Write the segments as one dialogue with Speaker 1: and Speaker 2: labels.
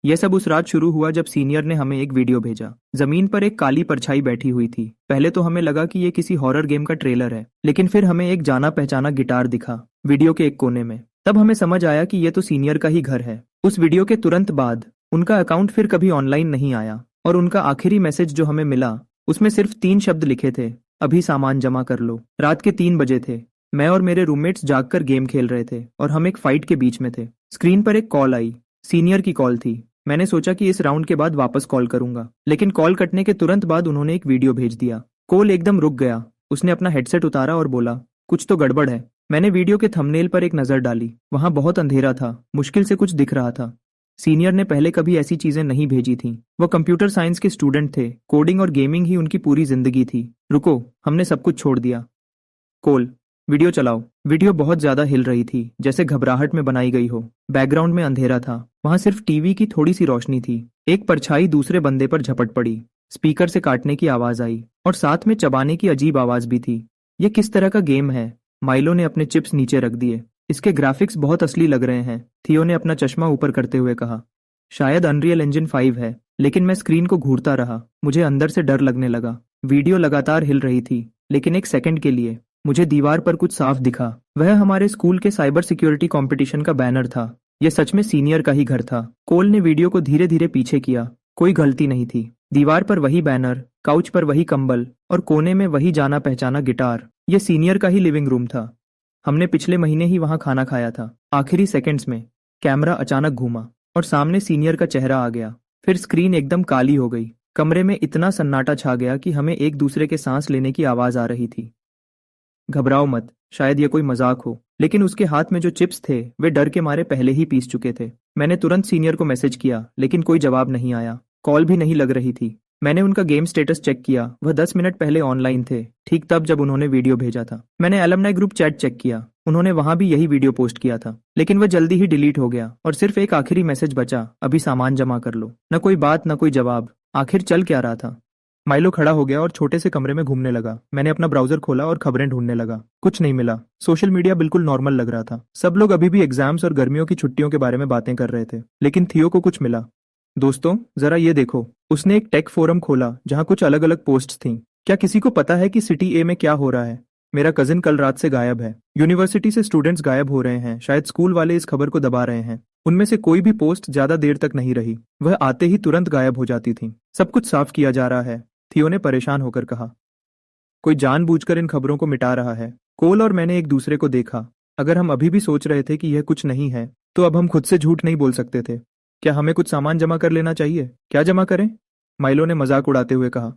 Speaker 1: यह सब उस रात शुरू हुआ जब सीनियर ने हमें एक वीडियो भेजा। जमीन पर एक काली परछाई बैठी हुई थी। पहले तो हमें लगा कि ये किसी हॉरर गेम का ट्रेलर है, लेकिन फिर हमें एक जाना पहचाना गिटार दिखा वीडियो के एक कोने में। तब हमें समझ आया कि ये तो सीनियर का ही घर है। उस वीडियो के तुरंत बाद उनका अकाउंट फिर कभी ऑनलाइन नहीं आया और उनका आखिरी मैसेज जो हमें मिला उसमें सिर्फ 3 शब्द लिखे थे, अभी सामान जमा कर लो। रात के 3 बजे थे। मैं और मेरे रूममेट्स जागकर गेम खेल रहे थे और हम एक फाइट के बीच में थे। स्क्रीन पर एक कॉल आई। सीनियर की कॉल थी। मैंने सोचा कि इस राउंड के बाद वापस कॉल करूंगा, लेकिन कॉल कटने के तुरंत बाद उन्होंने एक वीडियो भेज दिया। कॉल एकदम रुक गया। उसने अपना हेडसेट उतारा और बोला, कुछ तो गड़बड़ है। मैंने वीडियो के थंबनेल पर एक नजर डाली। वहां बहुत अंधेरा था, मुश्किल से कुछ दिख रहा था। सीनियर ने पहले कभी ऐसी चीजें नहीं भेजी थीं। वो कंप्यूटर साइंस के स्टूडेंट थे। कोडिंग और गेमिंग ही उनकी पूरी जिंदगी थी। रुको, हमने सब कुछ छोड़ दिया। कोल, वीडियो चलाओ। वीडियो बहुत ज्यादा हिल रही थी, जैसे घबराहट में बनाई गई हो। बैकग्राउंड में अंधेरा था। वहां सिर्फ टीवी की थोड़ी सी रोशनी थी। एक परछाई दूसरे बंदे पर झपट पड़ी। स्पीकर से काटने की आवाज आई और साथ में चबाने की अजीब आवाज भी थी। ये किस तरह का गेम है? माइलो ने अपने चिप्स नीचे रख दिए। इसके ग्राफिक्स बहुत असली लग रहे हैं, थियो ने अपना चश्मा ऊपर करते हुए कहा। शायद अनरियल इंजन 5 है। लेकिन मैं स्क्रीन को घूरता रहा। मुझे अंदर से डर लगने लगा। वीडियो लगातार हिल रही थी, लेकिन एक सेकंड के लिए मुझे दीवार पर कुछ साफ दिखा। वह हमारे स्कूल के साइबर सिक्योरिटी कंपटीशन का बैनर था। यह सच में सीनियर का ही घर था। कोल ने वीडियो को धीरे धीरे पीछे किया। कोई गलती नहीं थी। दीवार पर वही बैनर, काउच पर वही कंबल और कोने में वही जाना पहचाना गिटार। यह सीनियर का ही लिविंग रूम था। हमने पिछले महीने ही वहां खाना खाया था। आखिरी सेकंड्स में कैमरा अचानक घूमा और सामने सीनियर का चेहरा आ गया। फिर स्क्रीन एकदम काली हो गई। कमरे में इतना सन्नाटा छा गया कि हमें एक दूसरे के सांस लेने की आवाज आ रही थी। घबराओ मत, शायद ये कोई मजाक हो। लेकिन उसके हाथ में जो चिप्स थे वे डर के मारे पहले ही पीस चुके थे। मैंने तुरंत सीनियर को मैसेज किया, लेकिन कोई जवाब नहीं आया। कॉल भी नहीं लग रही थी। मैंने उनका गेम स्टेटस चेक किया। वह 10 मिनट पहले ऑनलाइन थे, ठीक तब जब उन्होंने वीडियो भेजा था। मैंने एलुमनाई ग्रुप चैट चेक किया। उन्होंने वहां भी यही वीडियो पोस्ट किया था, लेकिन वह जल्दी ही डिलीट हो गया और सिर्फ एक आखिरी मैसेज बचा, अभी सामान जमा कर लो। न कोई बात, न कोई जवाब। आखिर चल क्या रहा था? माइलो खड़ा हो गया और छोटे से कमरे में घूमने लगा। मैंने अपना ब्राउजर खोला और खबरें ढूंढने लगा। कुछ नहीं मिला। सोशल मीडिया बिल्कुल नॉर्मल लग रहा था। सब लोग अभी भी एग्जाम्स और गर्मियों की छुट्टियों के बारे में बातें कर रहे थे, लेकिन थियो को कुछ मिला। दोस्तों, जरा ये देखो। उसने एक टेक फोरम खोला जहां कुछ अलग अलग पोस्ट्स थीं। क्या किसी को पता है कि सिटी ए में क्या हो रहा है? मेरा कजिन कल रात से गायब है। यूनिवर्सिटी से स्टूडेंट्स गायब हो रहे हैं। शायद स्कूल वाले इस खबर को दबा रहे हैं। उनमें से कोई भी पोस्ट ज्यादा देर तक नहीं रही। वह आते ही तुरंत गायब हो जाती थी। सब कुछ साफ किया जा रहा है, थियो ने परेशान होकर कहा। कोई जानबूझकर इन खबरों को मिटा रहा है। कोल और मैंने एक दूसरे को देखा। अगर हम अभी भी सोच रहे थे कि यह कुछ नहीं है, तो अब हम खुद से झूठ नहीं बोल सकते थे। क्या हमें कुछ सामान जमा कर लेना चाहिए? क्या जमा करें? माइलो ने मजाक उड़ाते हुए कहा।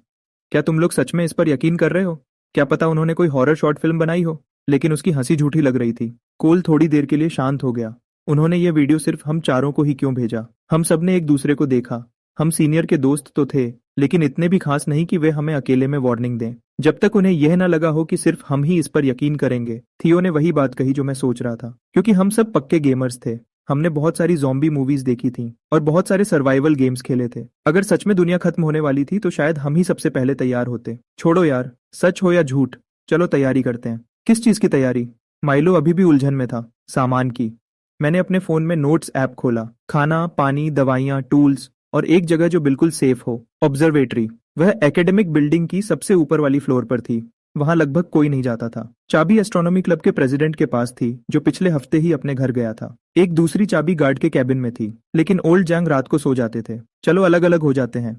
Speaker 1: क्या तुम लोग सच में इस पर यकीन कर रहे हो? क्या पता उन्होंने कोई हॉरर शॉर्ट फिल्म बनाई हो? लेकिन उसकी हंसी झूठी लग रही थी। कोल थोड़ी देर के लिए शांत हो गया। उन्होंने ये वीडियो सिर्फ हम चारों को ही क्यों भेजा? हम सबने एक दूसरे को देखा। हम सीनियर के दोस्त तो थे, लेकिन इतने भी खास नहीं कि वे हमें अकेले में वार्निंग दें। जब तक उन्हें यह न लगा हो कि सिर्फ हम ही इस पर यकीन करेंगे। थियो ने वही बात कही जो मैं सोच रहा था, क्योंकि हम सब पक्के गेमर्स थे। हमने बहुत सारी ज़ॉम्बी मूवीज देखी थी और बहुत सारे सर्वाइवल गेम्स खेले थे। अगर सच में दुनिया खत्म होने वाली थी तो शायद हम ही सबसे पहले तैयार होते। छोड़ो यार, सच हो या झूठ, चलो तैयारी करते हैं। किस चीज की तैयारी? माइलो अभी भी उलझन में था। सामान की। मैंने अपने फोन में नोट्स ऐप खोला। खाना, पानी, दवाइयाँ, टूल्स और एक जगह जो बिल्कुल सेफ हो, ऑब्जर्वेटरी। वह एकेडमिक बिल्डिंग की सबसे ऊपर वाली फ्लोर पर थी। वहां लगभग कोई नहीं जाता था। चाबी एस्ट्रोनॉमी क्लब के प्रेसिडेंट के पास थी, जो पिछले हफ्ते ही अपने घर गया था। एक दूसरी चाबी गार्ड के कैबिन में थी, लेकिन ओल्ड जैंग रात को सो जाते थे। चलो अलग अलग हो जाते हैं।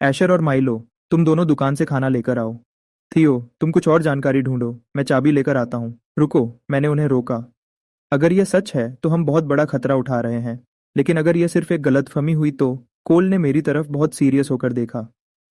Speaker 1: एशर और माइलो, तुम दोनों दुकान से खाना लेकर आओ। थियो, तुम कुछ और जानकारी ढूंढो, मैं चाबी लेकर आता हूँ। रुको, मैंने उन्हें रोका। अगर यह सच है तो हम बहुत बड़ा खतरा उठा रहे हैं, लेकिन अगर यह सिर्फ एक गलतफहमी हुई तो? कोल ने मेरी तरफ बहुत सीरियस होकर देखा।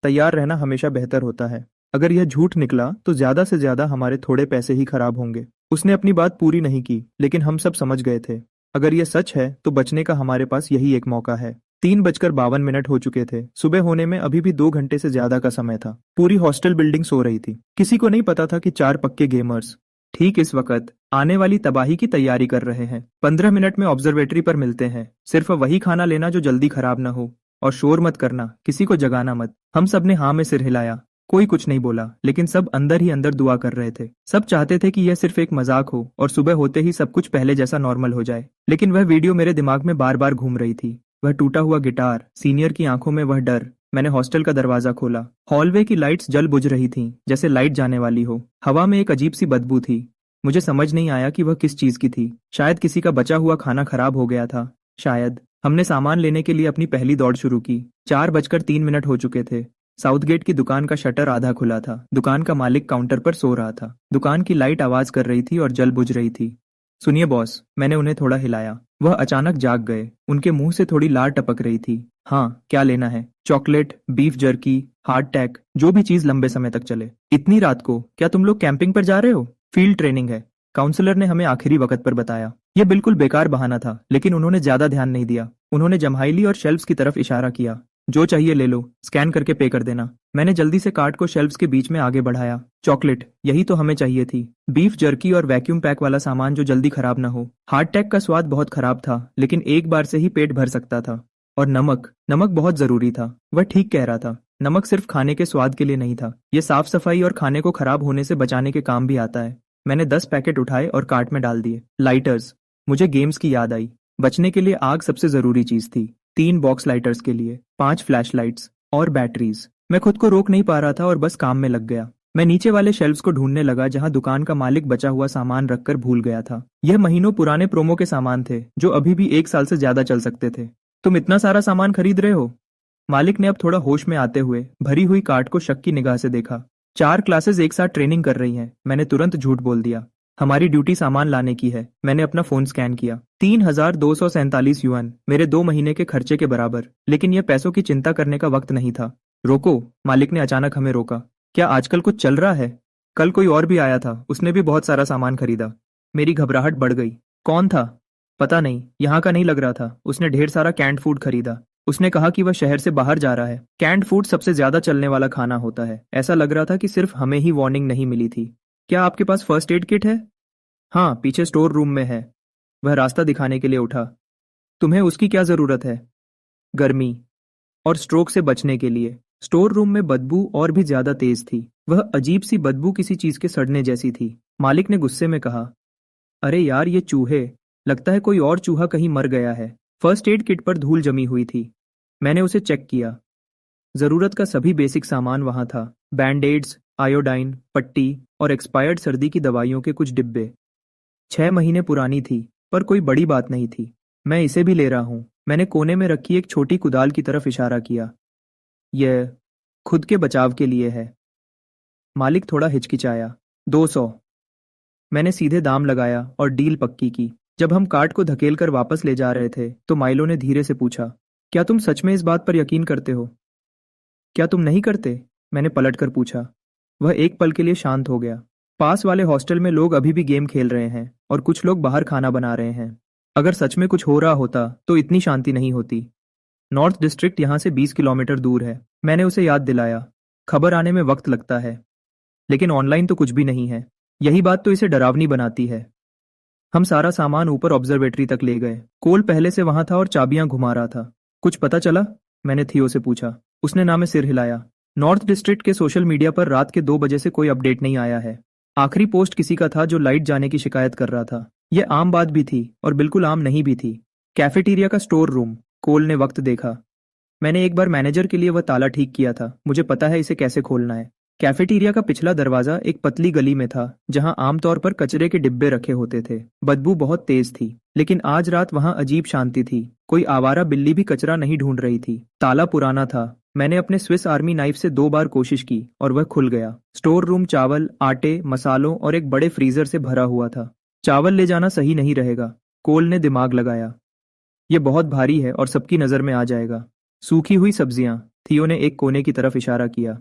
Speaker 1: तैयार रहना हमेशा बेहतर होता है। अगर यह झूठ निकला तो ज्यादा से ज्यादा हमारे थोड़े पैसे ही खराब होंगे। उसने अपनी बात पूरी नहीं की, लेकिन हम सब समझ गए थे। अगर यह सच है तो बचने का हमारे पास यही एक मौका है। 3:52 हो चुके थे। सुबह होने में अभी भी 2 घंटे से ज्यादा का समय था। पूरी हॉस्टल बिल्डिंग सो रही थी। किसी को नहीं पता था कि 4 पक्के गेमर्स ठीक इस वक्त आने वाली तबाही की तैयारी कर रहे हैं। 15 मिनट में ऑब्जर्वेटरी पर मिलते हैं। सिर्फ वही खाना लेना जो जल्दी खराब ना हो, और शोर मत करना, किसी को जगाना मत। हम सब ने हाँ में सिर हिलाया। कोई कुछ नहीं बोला, लेकिन सब अंदर ही अंदर दुआ कर रहे थे। सब चाहते थे कि यह सिर्फ एक मजाक हो और सुबह होते ही सब कुछ पहले जैसा नॉर्मल हो जाए। लेकिन वह वीडियो मेरे दिमाग में बार बार घूम रही थी। वह टूटा हुआ गिटार, सीनियर की आंखों में वह डर। मैंने हॉस्टल का दरवाजा खोला। हॉलवे की लाइट्स जल बुझ रही थीं, जैसे लाइट जाने वाली हो। हवा में एक अजीब सी बदबू थी। मुझे समझ नहीं आया कि वह किस चीज की थी। शायद किसी का बचा हुआ खाना खराब हो गया था। शायद। हमने सामान लेने के लिए अपनी पहली दौड़ शुरू की। 4:03 हो चुके थे। साउथगेट की दुकान का शटर आधा खुला था। दुकान का मालिक काउंटर पर सो रहा था। दुकान की लाइट आवाज कर रही थी और जल बुझ रही थी। सुनिए बॉस, मैंने उन्हें थोड़ा हिलाया। वह अचानक जाग गए। उनके मुंह से थोड़ी लार टपक रही थी। हाँ, क्या लेना है? चॉकलेट, बीफ जर्की, हार्ड टैक, जो भी चीज लंबे समय तक चले। इतनी रात को क्या तुम लोग कैंपिंग पर जा रहे हो? फील्ड ट्रेनिंग है, काउंसलर ने हमें आखिरी वक्त पर बताया। यह बिल्कुल बेकार बहाना था, लेकिन उन्होंने ज्यादा ध्यान नहीं दिया। उन्होंने जम्हाई और शेल्फ्स की तरफ इशारा किया। जो चाहिए ले लो, स्कैन करके पे कर देना। मैंने जल्दी से कार्ट को शेल्फ्स के बीच में आगे बढ़ाया। चॉकलेट, यही तो हमें चाहिए थी। बीफ जर्की और वैक्यूम पैक वाला सामान जो जल्दी खराब ना हो। हार्ड टैक का स्वाद बहुत खराब था, लेकिन एक बार से ही पेट भर सकता था। और नमक, नमक बहुत जरूरी था। वह ठीक कह रहा था। नमक सिर्फ खाने के स्वाद के लिए नहीं था, यह साफ सफाई और खाने को खराब होने से बचाने के काम भी आता है। मैंने 10 पैकेट उठाए और कार्ट में डाल दिए। लाइटर्स, मुझे गेम्स की याद आई। बचने के लिए आग सबसे जरूरी चीज थी। 3 बॉक्स लाइटर्स के लिए, 5 फ्लैश लाइट्स और बैटरीज। मैं खुद को रोक नहीं पा रहा था और बस काम में लग गया। मैं नीचे वाले शेल्फ्स को ढूंढने लगा जहां दुकान का मालिक बचा हुआ सामान रखकर भूल गया था। यह महीनों पुराने प्रोमो के सामान थे, जो अभी भी 1 साल से ज्यादा चल सकते थे। तुम इतना सारा सामान खरीद रहे हो? मालिक ने अब थोड़ा होश में आते हुए भरी हुई कार्ट को शक की निगाह से देखा। 4 क्लासेस एक साथ ट्रेनिंग कर रही हैं। मैंने तुरंत झूठ बोल दिया। हमारी ड्यूटी सामान लाने की है। मैंने अपना फोन स्कैन किया। 3,247 युआन, मेरे 2 महीने के खर्चे के बराबर। लेकिन यह पैसों की चिंता करने का वक्त नहीं था। रोको, मालिक ने अचानक हमें रोका। क्या आजकल कुछ चल रहा है? कल कोई और भी आया था, उसने भी बहुत सारा सामान खरीदा। मेरी घबराहट बढ़ गई। कौन था? पता नहीं, यहाँ का नहीं लग रहा था। उसने ढेर सारा कैंड फूड खरीदा। उसने कहा कि वह शहर से बाहर जा रहा है। कैंड फूड सबसे ज्यादा चलने वाला खाना होता है। ऐसा लग रहा था कि सिर्फ हमें ही वार्निंग नहीं मिली थी। क्या आपके पास फर्स्ट एड किट है? हाँ, पीछे स्टोर रूम में है। वह रास्ता दिखाने के लिए उठा। तुम्हें उसकी क्या जरूरत है? गर्मी और स्ट्रोक से बचने के लिए। स्टोर रूम में बदबू और भी ज्यादा तेज थी। वह अजीब सी बदबू किसी चीज के सड़ने जैसी थी। मालिक ने गुस्से में कहा, अरे यार, ये चूहे। लगता है कोई और चूहा कहीं मर गया है। फर्स्ट एड किट पर धूल जमी हुई थी। मैंने उसे चेक किया। जरूरत का सभी बेसिक सामान वहां था। बैंडेड्स, आयोडाइन, पट्टी और एक्सपायर्ड सर्दी की दवाइयों के कुछ डिब्बे। 6 महीने पुरानी थी, पर कोई बड़ी बात नहीं थी। मैं इसे भी ले रहा हूं। मैंने कोने में रखी एक छोटी कुदाल की तरफ इशारा किया। यह खुद के बचाव के लिए है। मालिक थोड़ा हिचकिचाया। 200। मैंने सीधे दाम लगाया और डील पक्की की। जब हम कार्ट को धकेल कर वापस ले जा रहे थे, तो माइलो ने धीरे से पूछा, क्या तुम सच में इस बात पर यकीन करते हो? क्या तुम नहीं करते? मैंने पलट कर पूछा। वह एक पल के लिए शांत हो गया। पास वाले हॉस्टल में लोग अभी भी गेम खेल रहे हैं और कुछ लोग बाहर खाना बना रहे हैं। अगर सच में कुछ हो रहा होता तो इतनी शांति नहीं होती। नॉर्थ डिस्ट्रिक्ट यहाँ से 20 किलोमीटर दूर है। मैंने उसे याद दिलाया। खबर आने में वक्त लगता है, लेकिन ऑनलाइन तो कुछ भी नहीं है। यही बात तो इसे डरावनी बनाती है। हम सारा सामान ऊपर ऑब्जर्वेटरी तक ले गए। कोल पहले से वहां था और चाबियां घुमा रहा था। कुछ पता चला? मैंने थियो से पूछा। उसने ना में सिर हिलाया। नॉर्थ डिस्ट्रिक्ट के सोशल मीडिया पर रात के 2 बजे से कोई अपडेट नहीं आया है। आखिरी पोस्ट किसी का था जो लाइट जाने की शिकायत कर रहा था। यह आम बात भी थी और बिल्कुल आम नहीं भी थी। कैफेटेरिया का स्टोर रूम। कोल ने वक्त देखा। मैंने एक बार मैनेजर के लिए वह ताला ठीक किया था। मुझे पता है इसे कैसे खोलना है। कैफेटेरिया का पिछला दरवाजा एक पतली गली में था, जहां आमतौर पर कचरे के डिब्बे रखे होते थे। बदबू बहुत तेज थी, लेकिन आज रात वहां अजीब शांति थी। कोई आवारा बिल्ली भी कचरा नहीं ढूंढ रही थी। ताला पुराना था। मैंने अपने स्विस आर्मी नाइफ से 2 बार कोशिश की और वह खुल गया। स्टोर रूम चावल, आटे, मसालों और एक बड़े फ्रीजर से भरा हुआ था। चावल ले जाना सही नहीं रहेगा। कोल ने दिमाग लगाया। यह बहुत भारी है और सबकी नजर में आ जाएगा। सूखी हुई सब्जियां। थियो ने एक कोने की तरफ इशारा किया।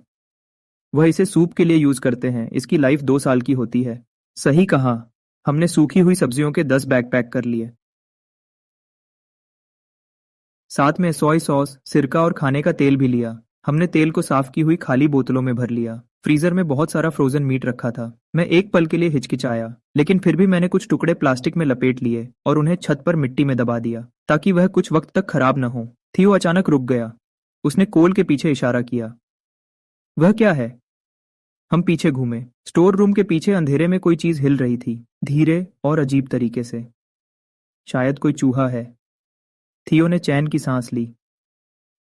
Speaker 1: वह इसे सूप के लिए यूज करते हैं। इसकी लाइफ 2 साल की होती है। सही कहा। हमने सूखी हुई सब्जियों के 10 बैग पैक कर लिए। साथ में सोया सॉस, सिरका और खाने का तेल भी लिया। हमने तेल को साफ की हुई खाली बोतलों में भर लिया। फ्रीजर में बहुत सारा फ्रोजन मीट रखा था। मैं एक पल के लिए हिचकिचाया, लेकिन फिर भी मैंने कुछ टुकड़े प्लास्टिक में लपेट लिए और उन्हें छत पर मिट्टी में दबा दिया, ताकि वह कुछ वक्त तक खराब न हो। थियो अचानक रुक गया। उसने कोल के पीछे इशारा किया। वह क्या है? हम पीछे घूमे। स्टोर रूम के पीछे अंधेरे में कोई चीज हिल रही थी, धीरे और अजीब तरीके से। शायद कोई चूहा है। थियो ने चैन की सांस ली।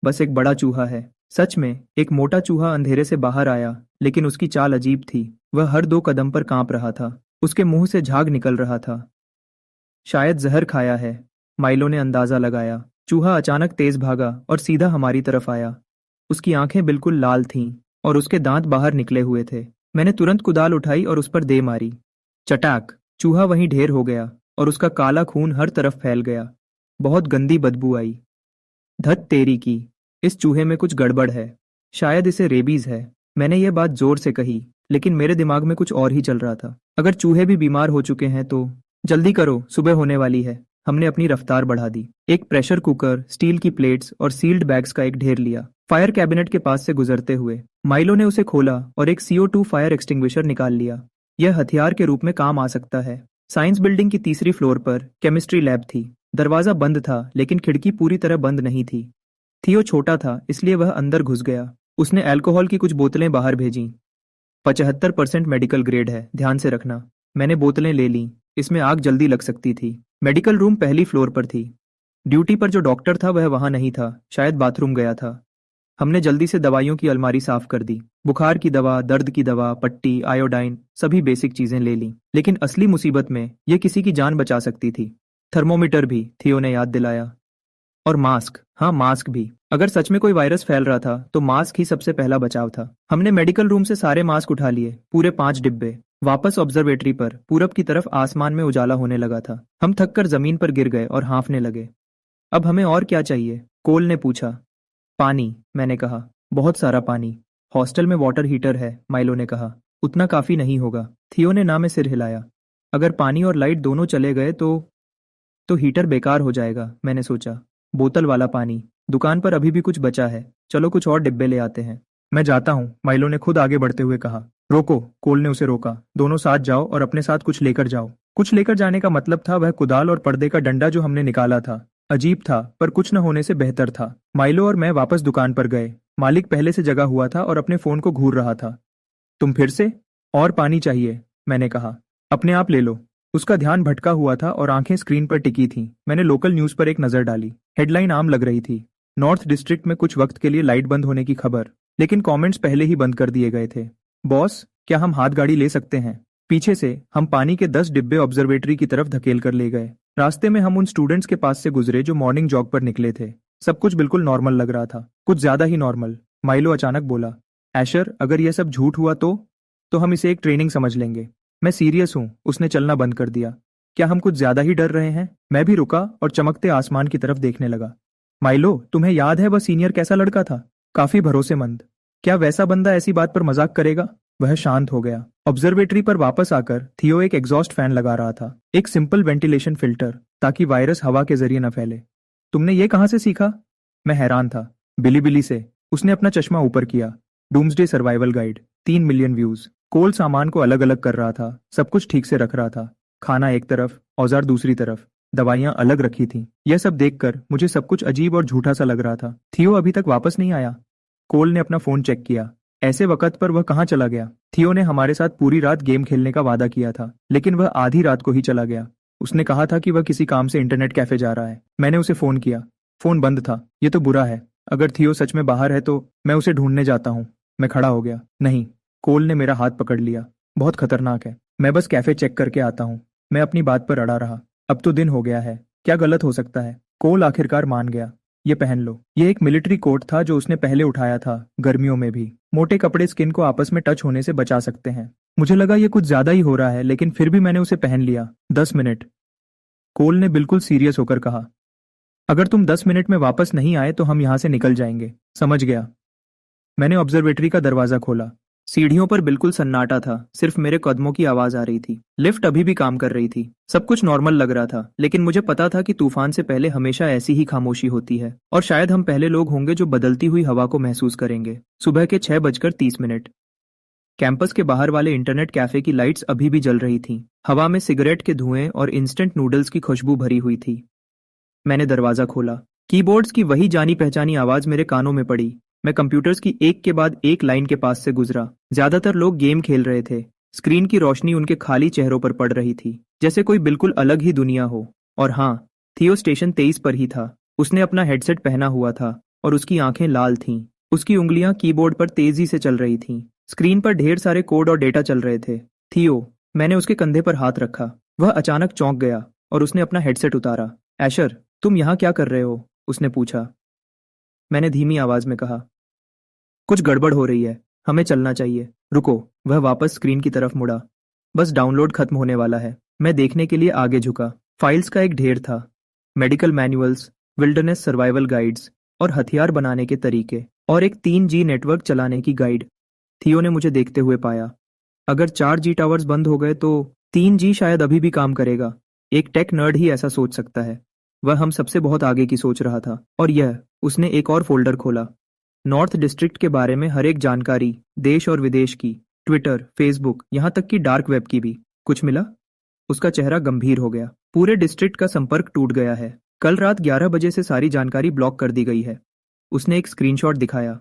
Speaker 1: बस एक बड़ा चूहा है। सच में एक मोटा चूहा अंधेरे से बाहर आया, लेकिन उसकी चाल अजीब थी। वह हर 2 कदम पर कांप रहा था। उसके मुंह से झाग निकल रहा था। शायद जहर खाया है, माइलो ने अंदाजा लगाया। चूहा अचानक तेज भागा और सीधा हमारी तरफ आया। उसकी आंखें बिल्कुल लाल थीं और उसके दांत बाहर निकले हुए थे। मैंने तुरंत कुदाल उठाई और उस पर दे मारी। चटाक! चूहा वहीं ढेर हो गया और उसका काला खून हर तरफ फैल गया। बहुत गंदी बदबू आई। धत तेरी की! इस चूहे में कुछ गड़बड़ है। शायद इसे रेबीज है। मैंने ये बात जोर से कही, लेकिन मेरे दिमाग में कुछ और ही चल रहा था। अगर चूहे भी बीमार हो चुके हैं तो जल्दी करो, सुबह होने वाली है। हमने अपनी रफ्तार बढ़ा दी। एक प्रेशर कुकर, स्टील की प्लेट्स और सील्ड बैग्स का एक ढेर लिया। फायर कैबिनेट के पास से गुजरते हुए माइलो ने उसे खोला और एक CO2 फायर एक्सटिंग्विशर निकाल लिया। यह हथियार के रूप में काम आ सकता है। साइंस बिल्डिंग की तीसरी फ्लोर पर केमिस्ट्री लैब थी। दरवाजा बंद था, लेकिन खिड़की पूरी तरह बंद नहीं थी। थियो छोटा था, इसलिए वह अंदर घुस गया। उसने अल्कोहल की कुछ बोतलें बाहर भेजीं। 75% मेडिकल ग्रेड है, ध्यान से रखना। मैंने बोतलें ले लीं। इसमें आग जल्दी लग सकती थी। मेडिकल रूम पहली फ्लोर पर थी। ड्यूटी पर जो डॉक्टर था वह वहां नहीं था, शायद बाथरूम गया था। हमने जल्दी से दवाइयों की अलमारी साफ कर दी। बुखार की दवा, दर्द की दवा, पट्टी, आयोडाइन, सभी बेसिक चीजें ले लीं। लेकिन असली मुसीबत में यह किसी की जान बचा सकती थी। थर्मोमीटर भी, थियो ने याद दिलाया। और मास्क, हाँ मास्क भी। अगर सच में कोई वायरस फैल रहा था तो मास्क ही सबसे पहला बचाव था। हमने मेडिकल रूम से सारे मास्क उठा लिए, पूरे 5 डिब्बे। वापस ऑब्जर्वेटरी पर पूरब की तरफ आसमान में उजाला होने लगा था। हम थककर जमीन पर गिर गए और हाँफने लगे। अब हमें और क्या चाहिए? कोल ने पूछा। पानी, मैंने कहा। बहुत सारा पानी। हॉस्टल में वाटर हीटर है, माइलो ने कहा। उतना काफी नहीं होगा। थियो ने ना में सिर हिलाया। अगर पानी और लाइट दोनों चले गए तो हीटर बेकार हो जाएगा, मैंने सोचा। बोतल वाला पानी। दुकान पर अभी भी कुछ बचा है। चलो कुछ और डिब्बे ले आते हैं। मैं जाता हूँ, माइलो ने खुद आगे बढ़ते हुए कहा। रोको, कोल ने उसे रोका। दोनों साथ जाओ और अपने साथ कुछ लेकर जाओ। कुछ लेकर जाने का मतलब था वह कुदाल और पर्दे का डंडा जो हमने निकाला था। अजीब था, पर कुछ न होने से बेहतर था। माइलो और मैं वापस दुकान पर गए। मालिक पहले से जगा हुआ था और अपने फोन को घूर रहा था। तुम फिर से? और पानी चाहिए, मैंने कहा। अपने आप ले लो। उसका ध्यान भटका हुआ था और आंखें स्क्रीन पर टिकी थीं। मैंने लोकल न्यूज़ पर एक नज़र डाली। हेडलाइन आम लग रही थी। नॉर्थ डिस्ट्रिक्ट में कुछ वक्त के लिए लाइट बंद होने की खबर, लेकिन कमेंट्स पहले ही बंद कर दिए गए थे। बॉस, क्या हम हाथ गाड़ी ले सकते हैं? पीछे से हम पानी के 10 डिब्बे ऑब्जर्वेटरी की तरफ धकेल कर ले गए। रास्ते में हम उन स्टूडेंट्स के पास से गुजरे जो मॉर्निंग जॉग पर निकले थे। सब कुछ बिल्कुल नॉर्मल लग रहा था, कुछ ज्यादा ही नॉर्मल। माइलो अचानक बोला, एशर, अगर यह सब झूठ हुआ तो हम इसे एक ट्रेनिंग समझ लेंगे। मैं सीरियस हूं। उसने चलना बंद कर दिया। क्या हम कुछ ज्यादा ही डर रहे हैं? मैं भी रुका और चमकते आसमान की तरफ देखने लगा। माइलो, तुम्हें याद है वह सीनियर कैसा लड़का था? काफी भरोसेमंद। क्या वैसा बंदा ऐसी बात पर मजाक करेगा? वह शांत हो गया। ऑब्जर्वेटरी पर वापस आकर थियो एक एग्जॉस्ट फैन लगा रहा था, एक सिंपल वेंटिलेशन फिल्टर, ताकि वायरस हवा के जरिए न फैले। तुमने ये कहां से सीखा? मैं हैरान था। बिली से। उसने अपना चश्मा ऊपर किया। Doomsday survival guide, 3 million views. कोल सामान को अलग अलग कर रहा था, सब कुछ ठीक से रख रहा था। खाना एक तरफ, औजार दूसरी तरफ, दवाइयां अलग रखी थीं। यह सब देखकर मुझे सब कुछ अजीब और झूठा सा लग रहा था। थियो अभी तक वापस नहीं आया। कोल ने अपना फोन चेक किया। ऐसे वक्त पर वह कहाँ चला गया? थियो ने हमारे साथ पूरी रात गेम खेलने का वादा किया था, लेकिन वह आधी रात को ही चला गया। उसने कहा था कि वह किसी काम से इंटरनेट कैफे जा रहा है। मैंने उसे फोन किया। फोन बंद था। ये तो बुरा है। अगर थियो सच में बाहर है तो मैं उसे ढूंढने जाता हूँ। मैं खड़ा हो गया। नहीं, कोल ने मेरा हाथ पकड़ लिया। बहुत खतरनाक है। मैं बस कैफे चेक करके आता हूँ। मैं अपनी बात पर अड़ा रहा। अब तो दिन हो गया है, क्या गलत हो सकता है? कोल आखिरकार मान गया। ये पहन लो। ये एक मिलिट्री कोट था जो उसने पहले उठाया था, गर्मियों में भी। मोटे कपड़े स्किन को आपस में टच होने से बचा सकते हैं। मुझे लगा ये कुछ ज्यादा ही हो रहा है, लेकिन फिर भी मैंने उसे पहन लिया। 10 मिनट। कोल ने बिल्कुल सीरियस होकर कहा। अगर तुम 10 मिनट में वापस नहीं आए तो हम यहां से निकल जाएंगे। समझ गया। मैंने ऑब्जर्वेटरी का दरवाजा खोला। सीढ़ियों पर बिल्कुल सन्नाटा था, सिर्फ मेरे कदमों की आवाज आ रही थी। लिफ्ट अभी भी काम कर रही थी। सब कुछ नॉर्मल लग रहा था, लेकिन मुझे पता था कि तूफान से पहले हमेशा ऐसी ही खामोशी होती है, और शायद हम पहले लोग होंगे जो बदलती हुई हवा को महसूस करेंगे। सुबह के 6:30। कैंपस के बाहर वाले इंटरनेट कैफे की लाइट्स अभी भी जल रही थीं। हवा में सिगरेट के धुएं और इंस्टेंट नूडल्स की खुशबू भरी हुई थी। मैंने दरवाजा खोला। कीबोर्ड्स की वही जानी पहचानी आवाज मेरे कानों में पड़ी। मैं कंप्यूटर्स की एक के बाद एक लाइन के पास से गुजरा। ज्यादातर लोग गेम खेल रहे थे। स्क्रीन की रोशनी उनके खाली चेहरों पर पड़ रही थी, जैसे कोई बिल्कुल अलग ही दुनिया हो। और हाँ, थियो स्टेशन 23 पर ही था। उसने अपना हेडसेट पहना हुआ था और उसकी आंखें लाल थीं। उसकी उंगलियां कीबोर्ड पर तेजी से चल रही थीं। स्क्रीन पर ढेर सारे कोड और डेटा चल रहे थे। थियो, मैंने उसके कंधे पर हाथ रखा। वह अचानक चौंक गया और उसने अपना हेडसेट उतारा। एशर, तुम यहाँ क्या कर रहे हो? उसने पूछा। मैंने धीमी आवाज में कहा, कुछ गड़बड़ हो रही है, हमें चलना चाहिए। रुको। वह वापस स्क्रीन की तरफ मुड़ा। बस डाउनलोड खत्म होने वाला है। मैं देखने के लिए आगे झुका। फाइल्स का एक ढेर था। Medical manuals, wilderness survival guides और हथियार बनाने के तरीके और एक 3G नेटवर्क चलाने की गाइड। थियो ने मुझे देखते हुए पाया। अगर 4G टावर्स बंद हो गए तो 3G शायद अभी भी काम करेगा। एक टेक नर्ड ही ऐसा सोच सकता है। वह हम सबसे बहुत आगे की सोच रहा था। और यह, उसने एक और फोल्डर खोला। नॉर्थ डिस्ट्रिक्ट के बारे में हर एक जानकारी, देश और विदेश की, ट्विटर, फेसबुक, यहाँ तक कि डार्क वेब की भी। कुछ मिला? उसका चेहरा गंभीर हो गया। पूरे डिस्ट्रिक्ट का संपर्क टूट गया है। कल रात 11 बजे से सारी जानकारी ब्लॉक कर दी गई है। उसने एक स्क्रीनशॉट दिखाया।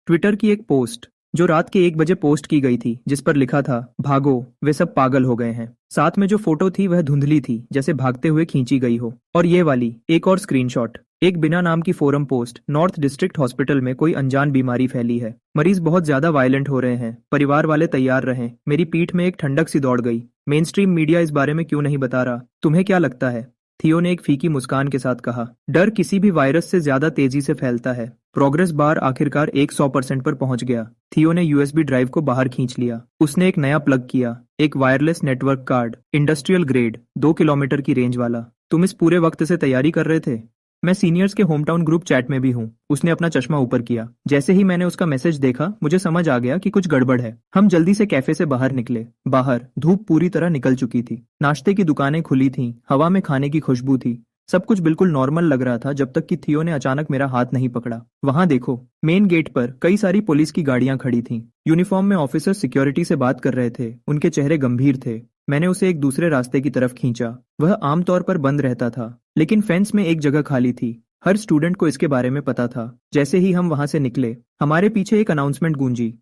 Speaker 1: ट्विटर की एक पोस्ट जो रात के 1 बजे पोस्ट की गई थी, जिस पर लिखा था, भागो, वे सब पागल हो गए हैं। साथ में जो फोटो थी वह धुंधली थी, जैसे भागते हुए खींची गई हो। और ये वाली एक और स्क्रीनशॉट, एक बिना नाम की forum post. North district hospital में कोई अनजान बीमारी फैली है। मरीज बहुत ज्यादा वायलेंट हो रहे हैं। परिवार वाले तैयार रहें। मेरी पीठ में एक ठंडक सी दौड़ गई। मेन स्ट्रीम मीडिया इस बारे में क्यों नहीं बता रहा? तुम्हें क्या लगता है? थियो ने एक फीकी मुस्कान के साथ कहा। डर किसी भी वायरस से ज्यादा तेजी से फैलता है। प्रोग्रेस बार आखिरकार 100% पर पहुंच गया। थियो ने यूएसबी ड्राइव को बाहर खींच लिया। उसने एक नया प्लग किया, एक wireless network card, industrial grade, 2 kilometre की रेंज वाला। तुम इस पूरे वक्त से तैयारी कर रहे थे? मैं सीनियर्स के होमटाउन ग्रुप चैट में भी हूँ। उसने अपना चश्मा ऊपर किया। जैसे ही मैंने उसका मैसेज देखा, मुझे समझ आ गया कि कुछ गड़बड़ है। हम जल्दी से कैफे से बाहर निकले। बाहर धूप पूरी तरह निकल चुकी थी। नाश्ते की दुकानें खुली थीं, हवा में खाने की खुशबू थी। सब कुछ बिल्कुल नॉर्मल लग रहा था जब तक कि थियो ने अचानक मेरा हाथ नहीं पकड़ा। वहां देखो। मेन गेट पर कई सारी पुलिस की गाड़ियां खड़ी थीं। यूनिफॉर्म में ऑफिसर सिक्योरिटी से बात कर रहे थे। उनके चेहरे गंभीर थे। मैंने उसे एक दूसरे रास्ते की तरफ खींचा। वह आमतौर पर बंद रहता था, लेकिन फेंस में एक जगह खाली थी। हर स्टूडेंट को इसके बारे में पता था। जैसे ही हम वहां से निकले, हमारे पीछे एक अनाउंसमेंट गूंजी।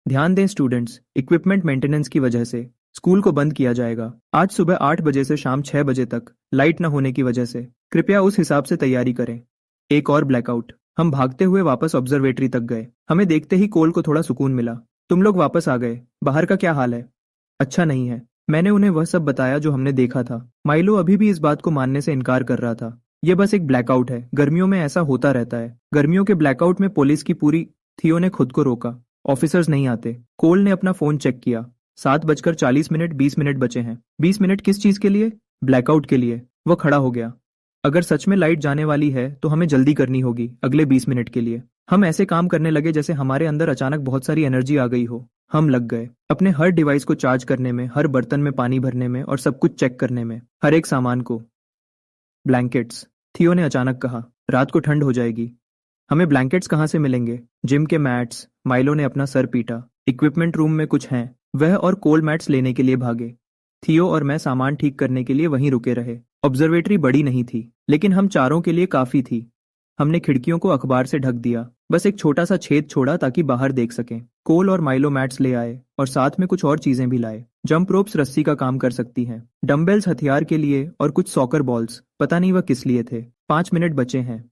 Speaker 1: ध्यान दें स्टूडेंट्स, इक्विपमेंट मेंटेनेंस की वजह से स्कूल को बंद किया जाएगा। आज सुबह 8 बजे से शाम 6 बजे तक, लाइट न होने की वजह से। कृपया उस हिसाब से तैयारी करें। एक और ब्लैकआउट। हम भागते हुए वापस ऑब्जर्वेटरी तक गए। हमें देखते ही कोल को थोड़ा सुकून मिला। तुम लोग वापस आ गए। बाहर का क्या हाल है? अच्छा नहीं है। मैंने उन्हें वह सब बताया जो हमने देखा था। माइलो अभी भी इस बात को मानने से इनकार कर रहा था। ये बस एक ब्लैकआउट है। गर्मियों में ऐसा होता रहता है। गर्मियों के ब्लैकआउट में पुलिस की पूरी। थियो ने खुद को रोका। ऑफिसर्स नहीं आते। कोल ने अपना फोन चेक किया। 7:40 20 मिनट बचे हैं। 20 मिनट किस चीज के लिए? ब्लैकआउट के लिए। वह खड़ा हो गया। अगर सच में लाइट जाने वाली है तो हमें जल्दी करनी होगी अगले 20 मिनट के लिए। हम ऐसे काम करने लगे जैसे हमारे अंदर अचानक बहुत सारी एनर्जी आ गई हो। हम लग गए अपने हर डिवाइस को चार्ज करने में, हर बर्तन में पानी भरने में और सब कुछ चेक करने में, हर एक सामान को। ब्लैंकेट्स, थियो ने अचानक कहा। रात को ठंड हो जाएगी। हमें ब्लैंकेट्स कहाँ से मिलेंगे? जिम के मैट्स। माइलो ने अपना सर पीटा। इक्विपमेंट रूम में कुछ हैं। वह और कोल मैट्स लेने के लिए भागे। थियो और मैं सामान ठीक करने के लिए वहीं रुके रहे। ऑब्जर्वेटरी बड़ी नहीं थी, लेकिन हम चारों के लिए काफी थी। हमने खिड़कियों को अखबार से ढक दिया, बस एक छोटा सा छेद छोड़ा ताकि बाहर देख सकें। कोल और माइलो मैट्स ले आए और साथ में कुछ और चीजें भी लाए। जंप रोप्स रस्सी का काम कर सकती हैं, डंबेल्स हथियार के लिए और कुछ सॉकर बॉल्स, पता नहीं वह किस लिए थे। 5 मिनट बचे हैं।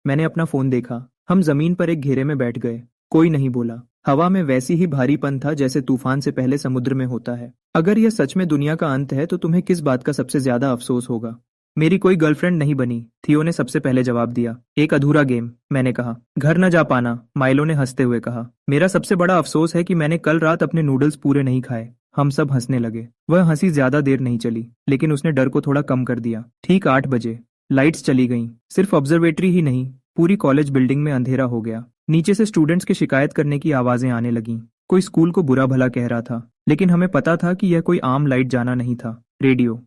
Speaker 1: मैंने अपना फोन देखा। हम जमीन पर एक घेरे में बैठ गए। कोई नहीं बोला। हवा में वैसी ही भारीपन था जैसे तूफान से पहले समुद्र में होता है। अगर यह सच में दुनिया का अंत है तो तुम्हें किस बात का सबसे ज्यादा अफसोस होगा? मेरी कोई गर्लफ्रेंड नहीं बनी, थियो ने सबसे पहले जवाब दिया। एक अधूरा गेम, मैंने कहा। घर न जा पाना, माइलो ने हंसते हुए कहा। मेरा सबसे बड़ा अफसोस है कि मैंने कल रात अपने नूडल्स पूरे नहीं खाए। हम सब हंसने लगे। वह हंसी ज्यादा देर नहीं चली, लेकिन उसने डर को थोड़ा कम कर दिया। ठीक 8 बजे लाइट्स चली गईं। सिर्फ ऑब्जर्वेटरी ही नहीं, पूरी कॉलेज बिल्डिंग में अंधेरा हो गया। नीचे से स्टूडेंट्स के शिकायत करने की आवाजें आने लगीं। कोई स्कूल को बुरा भला कह रहा था, लेकिन हमें पता था कि यह कोई आम लाइट जाना नहीं था। रेडियो।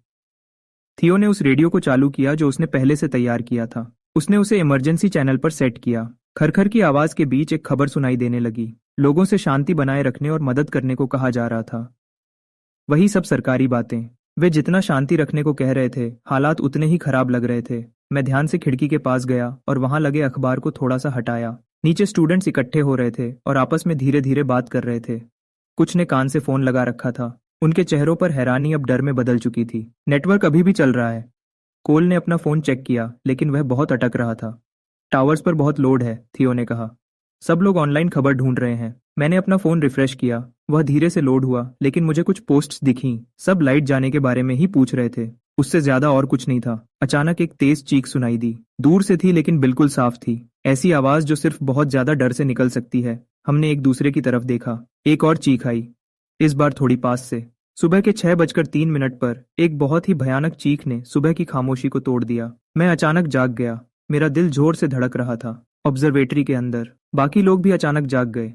Speaker 1: थियो ने उस रेडियो को चालू किया जो उसने पहले से तैयार किया था। उसने उसे इमरजेंसी चैनल पर सेट किया। खरखर की आवाज के बीच एक खबर सुनाई देने लगी। लोगों से शांति बनाए रखने और मदद करने को कहा जा रहा था। वही सब सरकारी बातें। वे जितना शांति रखने को कह रहे थे, हालात उतने ही खराब लग रहे थे। मैं ध्यान से खिड़की के पास गया और वहां लगे अखबार को थोड़ा सा हटाया। नीचे स्टूडेंट्स इकट्ठे हो रहे थे और आपस में धीरे धीरे बात कर रहे थे। कुछ ने कान से फोन लगा रखा था। उनके चेहरों पर हैरानी अब डर में बदल चुकी थी। नेटवर्क अभी भी चल रहा है। कोल ने अपना फोन चेक किया, लेकिन वह बहुत अटक रहा था। टावर्स पर बहुत लोड है, थियो ने कहा। सब लोग ऑनलाइन खबर ढूंढ रहे हैं। मैंने अपना फोन रिफ्रेश किया। वह धीरे से लोड हुआ, लेकिन मुझे कुछ पोस्ट्स दिखीं। सब लाइट जाने के बारे में ही पूछ रहे थे। उससे ज्यादा और कुछ नहीं था। अचानक एक तेज चीख सुनाई दी। दूर से थी लेकिन बिल्कुल साफ थी। ऐसी आवाज जो सिर्फ बहुत ज्यादा डर से निकल सकती है। हमने एक दूसरे की तरफ देखा। एक और चीख आई, इस बार थोड़ी पास से। सुबह के 6:03 पर एक बहुत ही भयानक चीख ने सुबह की खामोशी को तोड़ दिया। मैं अचानक जाग गया। मेरा दिल जोर से धड़क रहा था। ऑब्जर्वेटरी के अंदर बाकी लोग भी अचानक जाग गए।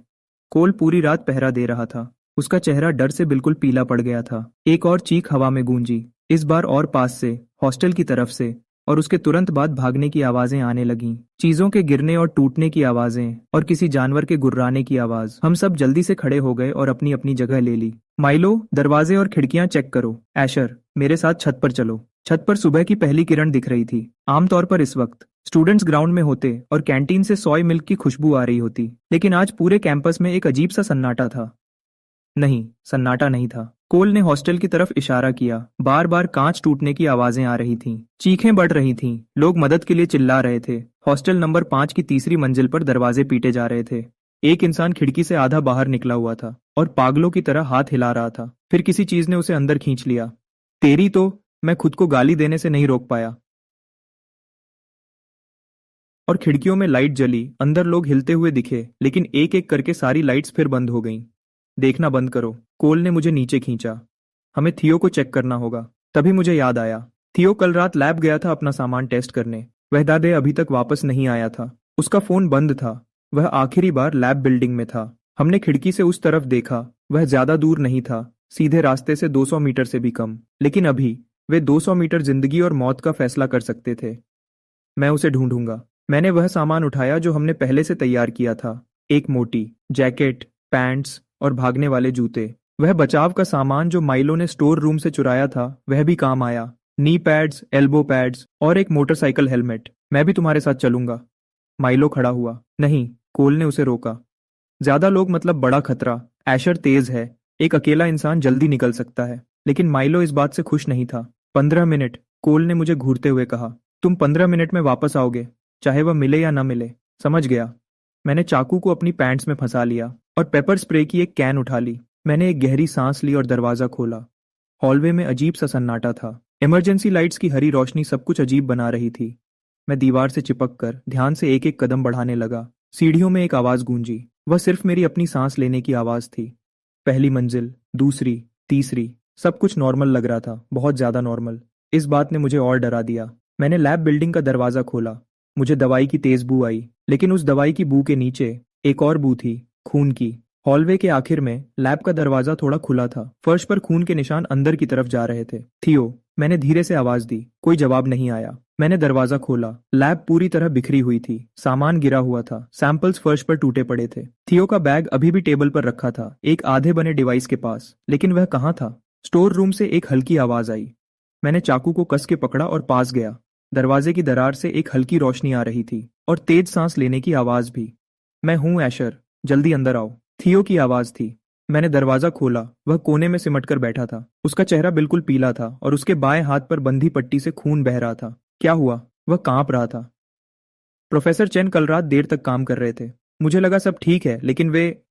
Speaker 1: कोल पूरी रात पहरा दे रहा था। उसका चेहरा डर से बिल्कुल पीला पड़ गया था। एक और चीख हवा में गूंजी, इस बार और पास से, हॉस्टल की तरफ से, और उसके तुरंत बाद भागने की आवाजें आने लगीं। चीजों के गिरने और टूटने की आवाजें और किसी जानवर के गुर्राने की आवाज। हम सब जल्दी से खड़े हो गए और अपनी अपनी जगह ले ली। माइलो, दरवाजे और खिड़कियां चेक करो। एशर, मेरे साथ छत पर चलो। छत पर सुबह की पहली किरण दिख रही थी। आमतौर पर इस वक्त स्टूडेंट्स ग्राउंड में होते और कैंटीन से सोय मिल्क की खुशबू आ रही होती, लेकिन आज पूरे कैंपस में एक अजीब सा सन्नाटा था। नहीं, सन्नाटा नहीं था। कोल ने हॉस्टल की तरफ इशारा किया। बार बार कांच टूटने की आवाजें आ रही थीं। चीखें बढ़ रही थीं। लोग मदद के लिए चिल्ला रहे थे। हॉस्टल नंबर 5 की तीसरी मंजिल पर दरवाजे पीटे जा रहे थे। एक इंसान खिड़की से आधा बाहर निकला हुआ था और पागलों की तरह हाथ हिला रहा था। फिर किसी चीज ने उसे अंदर खींच लिया। तेरी तो, मैं खुद को गाली देने से नहीं रोक पाया। और खिड़कियों में लाइट जली। अंदर लोग हिलते हुए दिखे, लेकिन एक एक करके सारी लाइट्स फिर बंद हो गईं। देखना बंद करो। कोल ने मुझे नीचे खींचा। हमें थियो को चेक करना होगा। तभी मुझे याद आया, थियो कल रात लैब गया था अपना सामान टेस्ट करने। वह दादे अभी तक वापस नहीं आया था। उसका फोन बंद था। वह आखिरी बार लैब बिल्डिंग में था। हमने खिड़की से उस तरफ देखा। वह ज्यादा दूर नहीं था, सीधे रास्ते से 200 मीटर से भी कम। लेकिन अभी वे 200 मीटर जिंदगी और मौत का फैसला कर सकते थे। मैं उसे ढूंढूंगा। मैंने वह सामान उठाया जो हमने पहले से तैयार किया था। एक मोटी जैकेट, पैंट्स और भागने वाले जूते। वह बचाव का सामान जो माइलो ने स्टोर रूम से चुराया था, वह भी काम आया। नी पैड्स, एल्बो पैड्स और एक मोटरसाइकिल हेलमेट। मैं भी तुम्हारे साथ चलूंगा। माइलो खड़ा हुआ। नहीं, कोल ने उसे रोका। ज्यादा लोग मतलब बड़ा खतरा। एशर तेज है। एक अकेला इंसान जल्दी निकल सकता है। लेकिन माइलो इस बात से खुश नहीं था। 15 मिनट, कोल ने मुझे घूरते हुए कहा। तुम 15 मिनट में वापस आओगे, चाहे वह मिले या न मिले। समझ गया। मैंने चाकू को अपनी पैंट्स में फंसा लिया और पेपर स्प्रे की एक कैन उठा ली। मैंने एक गहरी सांस ली और दरवाजा खोला। हॉलवे में अजीब सा सन्नाटा था। इमरजेंसी लाइट्स की हरी रोशनी सब कुछ अजीब बना रही थी। मैं दीवार से चिपक कर ध्यान से एक एक कदम बढ़ाने लगा। सीढ़ियों में एक आवाज गूंजी। वह सिर्फ मेरी अपनी सांस लेने की आवाज थी। पहली मंजिल, दूसरी, तीसरी, सब कुछ नॉर्मल लग रहा था, बहुत ज्यादा नॉर्मल। इस बात ने मुझे और डरा दिया। मैंने लैब बिल्डिंग का दरवाजा खोला। मुझे दवाई की तेज बू आई, लेकिन उस दवाई की बू के नीचे एक और बू थी, खून की। हॉलवे के आखिर में लैब का दरवाजा थोड़ा खुला था। फर्श पर खून के निशान अंदर की तरफ जा रहे थे। थियो, मैंने धीरे से आवाज दी। कोई जवाब नहीं आया। मैंने दरवाजा खोला। लैब पूरी तरह बिखरी हुई थी। सामान गिरा हुआ था। सैंपल्स फर्श पर टूटे पड़े थे। थियो का बैग अभी भी टेबल पर रखा था, एक आधे बने डिवाइस के पास। लेकिन वह कहाँ था? स्टोर रूम से एक हल्की आवाज आई। मैंने चाकू को कस के पकड़ा और पास गया। दरवाजे की दरार से एक हल्की रोशनी आ रही थी और तेज सांस लेने की आवाज भी। मैं हूं एशर, जल्दी अंदर आओ। थियो की आवाज थी। मैंने दरवाजा खोला। वह कोने में सिमटकर बैठा था। उसका चेहरा बिल्कुल पीला था और उसके बाएं हाथ पर बंधी पट्टी से खून बह रहा था। क्या हुआ? वह कांप रहा था। प्रोफेसर चेन कल रात देर तक काम कर रहे थे। मुझे लगा सब ठीक है, लेकिन वे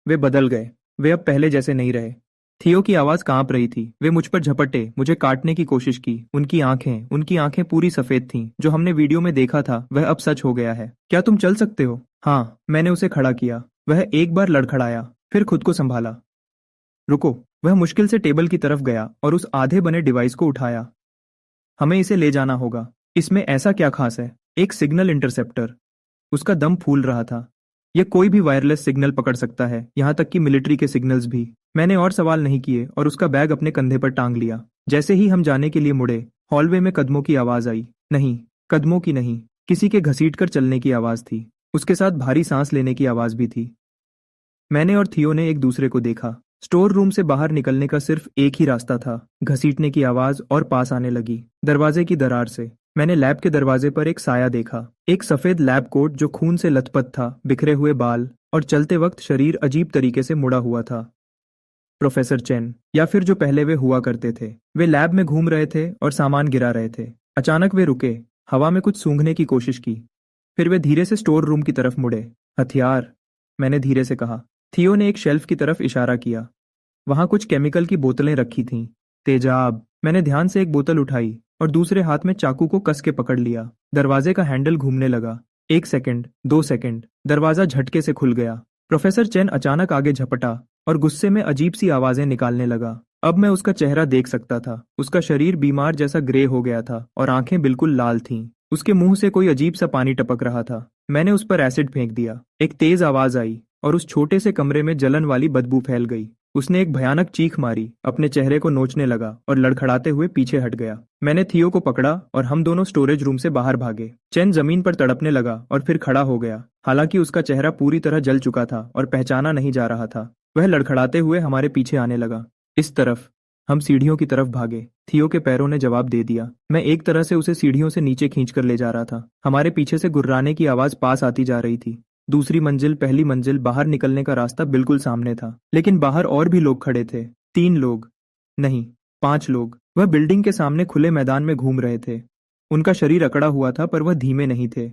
Speaker 1: बदल गए। वे अब पहले जैसे नहीं रहे। थियो की आवाज कांप रही थी। वे मुझ पर झपटे, मुझे काटने की कोशिश की। उनकी आंखें पूरी सफेद थीं। जो हमने वीडियो में देखा था वह अब सच हो गया है। क्या तुम चल सकते हो? हाँ, मैंने उसे खड़ा किया। वह एक बार लड़खड़ाया, फिर खुद को संभाला। रुको। वह मुश्किल से टेबल की तरफ गया और उस आधे बने डिवाइस को उठाया। हमें इसे ले जाना होगा। इसमें ऐसा क्या खास है? एक सिग्नल इंटरसेप्टर। उसका दम फूल रहा था। यह कोई भी वायरलेस सिग्नल पकड़ सकता है, यहां तक कि मिलिट्री के सिग्नल्स भी। मैंने और सवाल नहीं किए और उसका बैग अपने कंधे पर टांग लिया। जैसे ही हम जाने के लिए मुड़े, हॉलवे में कदमों की आवाज आई। नहीं, कदमों की नहीं, किसी के घसीट कर चलने की आवाज थी। उसके साथ भारी सांस लेने की आवाज भी थी। मैंने और थियो ने एक दूसरे को देखा। स्टोर रूम से बाहर निकलने का सिर्फ एक ही रास्ता था, घसीटने की आवाज और पास आने लगी, दरवाजे की दरार से। मैंने लैब के दरवाजे पर एक साया देखा, एक सफेद लैब कोट जो खून से लथपथ था, बिखरे हुए बाल और चलते वक्त शरीर अजीब तरीके से मुड़ा हुआ था। प्रोफेसर चेन, या फिर जो पहले वे हुआ करते थे। वे लैब में घूम रहे थे और सामान गिरा रहे थे। अचानक वे रुके, हवा में कुछ सूंघने की कोशिश की। फिर वे धीरे से स्टोर रूम की तरफ मुड़े। हथियार, मैंने धीरे से कहा। थियो ने एक शेल्फ की तरफ इशारा किया। वहां कुछ केमिकल की बोतलें रखी थीं। तेजाब। मैंने ध्यान से एक बोतल उठाई और दूसरे हाथ में चाकू को कस के पकड़ लिया। दरवाजे का हैंडल घूमने लगा। 1 सेकंड, 2 सेकंड, दरवाजा झटके से खुल गया। प्रोफेसर चेन अचानक आगे झपटा और गुस्से में अजीब सी आवाजें निकालने लगा। अब मैं उसका चेहरा देख सकता था। उसका शरीर बीमार जैसा ग्रे हो गया था और आंखें बिल्कुल लाल थीं। उसके मुंह से कोई अजीब सा पानी टपक रहा था। मैंने उस पर एसिड फेंक दिया। एक तेज आवाज आई और उस छोटे से कमरे में जलन वाली बदबू फैल गई। उसने एक भयानक चीख मारी, अपने चेहरे को नोचने लगा और लड़खड़ाते हुए पीछे हट गया। मैंने थियो को पकड़ा और हम दोनों स्टोरेज रूम से बाहर भागे। चेन जमीन पर तड़पने लगा और फिर खड़ा हो गया। हालांकि उसका चेहरा पूरी तरह जल चुका था और पहचाना नहीं जा रहा था। वह लड़खड़ाते हुए हमारे पीछे आने लगा। इस तरफ। हम सीढ़ियों की तरफ भागे। थियो के पैरों ने जवाब दे दिया। मैं एक तरह से उसे सीढ़ियों से नीचे खींचकर ले जा रहा था। हमारे पीछे से गुर्राने की आवाज पास आती जा रही थी। दूसरी मंजिल, पहली मंजिल, बाहर निकलने का रास्ता बिल्कुल सामने था। लेकिन बाहर और भी लोग खड़े थे। 3 लोग, नहीं, 5 लोग। वह बिल्डिंग के सामने खुले मैदान में घूम रहे थे। उनका शरीर अकड़ा हुआ था पर वह धीमे नहीं थे।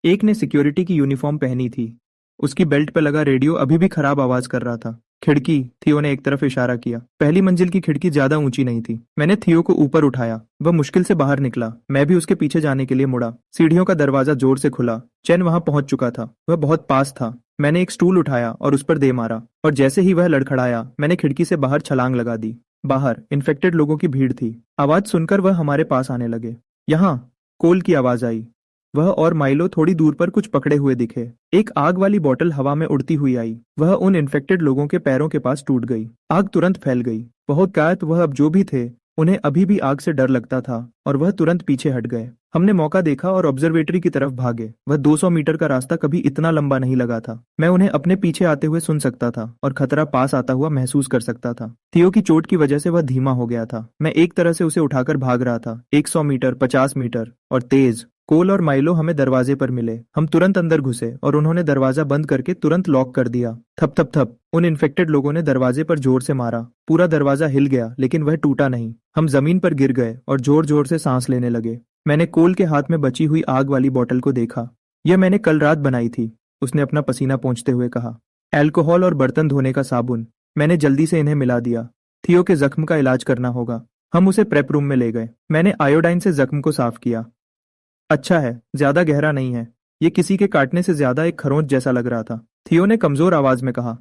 Speaker 1: एक ने सिक्योरिटी की यूनिफॉर्म पहनी थी। उसकी बेल्ट पर लगा रेडियो अभी भी खराब आवाज कर रहा था। खिड़की, थियो ने एक तरफ इशारा किया। पहली मंजिल की खिड़की ज्यादा ऊंची नहीं थी। मैंने थियो को ऊपर उठाया। वह मुश्किल से बाहर निकला। मैं भी उसके पीछे जाने के लिए मुड़ा। सीढ़ियों का दरवाजा जोर से खुला। चैन वहां पहुंच चुका था। वह बहुत पास था। मैंने एक स्टूल उठाया और उस पर दे मारा और जैसे ही वह लड़खड़ाया, मैंने खिड़की से बाहर छलांग लगा दी। बाहर इन्फेक्टेड लोगों की भीड़ थी। आवाज सुनकर वह हमारे पास आने लगे। यहाँ, कोल की आवाज आई। वह और माइलो थोड़ी दूर पर कुछ पकड़े हुए दिखे। एक आग वाली बोतल हवा में उड़ती हुई आई। वह उन इन्फेक्टेड लोगों के पैरों के पास टूट गई। आग तुरंत फैल गई। बहुत कायत वह अब जो भी थे, उन्हें अभी भी आग से डर लगता था और वह तुरंत पीछे हट गए। हमने मौका देखा और ऑब्जर्वेटरी की तरफ भागे। वह 200 मीटर का रास्ता कभी इतना लंबा नहीं लगा था। मैं उन्हें अपने पीछे आते हुए सुन सकता था और खतरा पास आता हुआ महसूस कर सकता था। थियो की चोट की वजह से वह धीमा हो गया था। मैं एक तरह से उसे उठाकर भाग रहा था। 100 मीटर, 50 मीटर और तेज। कोल और माइलो हमें दरवाजे पर मिले। हम तुरंत अंदर घुसे और उन्होंने दरवाजा बंद करके तुरंत लॉक कर दिया। थप थप थप। उन इन्फेक्टेड लोगों ने दरवाजे पर जोर से मारा। पूरा दरवाजा हिल गया लेकिन वह टूटा नहीं। हम जमीन पर गिर गए और जोर जोर से सांस लेने लगे। मैंने कोल के हाथ में बची हुई आग वाली बोतल को देखा। यह मैंने कल रात बनाई थी, उसने अपना पसीना पोंछते हुए कहा। अल्कोहल और बर्तन धोने का साबुन। मैंने जल्दी से इन्हें मिला दिया। थियो के जख्म का इलाज करना होगा। हम उसे प्रेप रूम में ले गए। मैंने आयोडाइन से जख्म को साफ किया। अच्छा है, ज्यादा गहरा नहीं है। ये किसी के काटने से ज्यादा एक खरोंच जैसा लग रहा था। थियो ने कमजोर आवाज में कहा,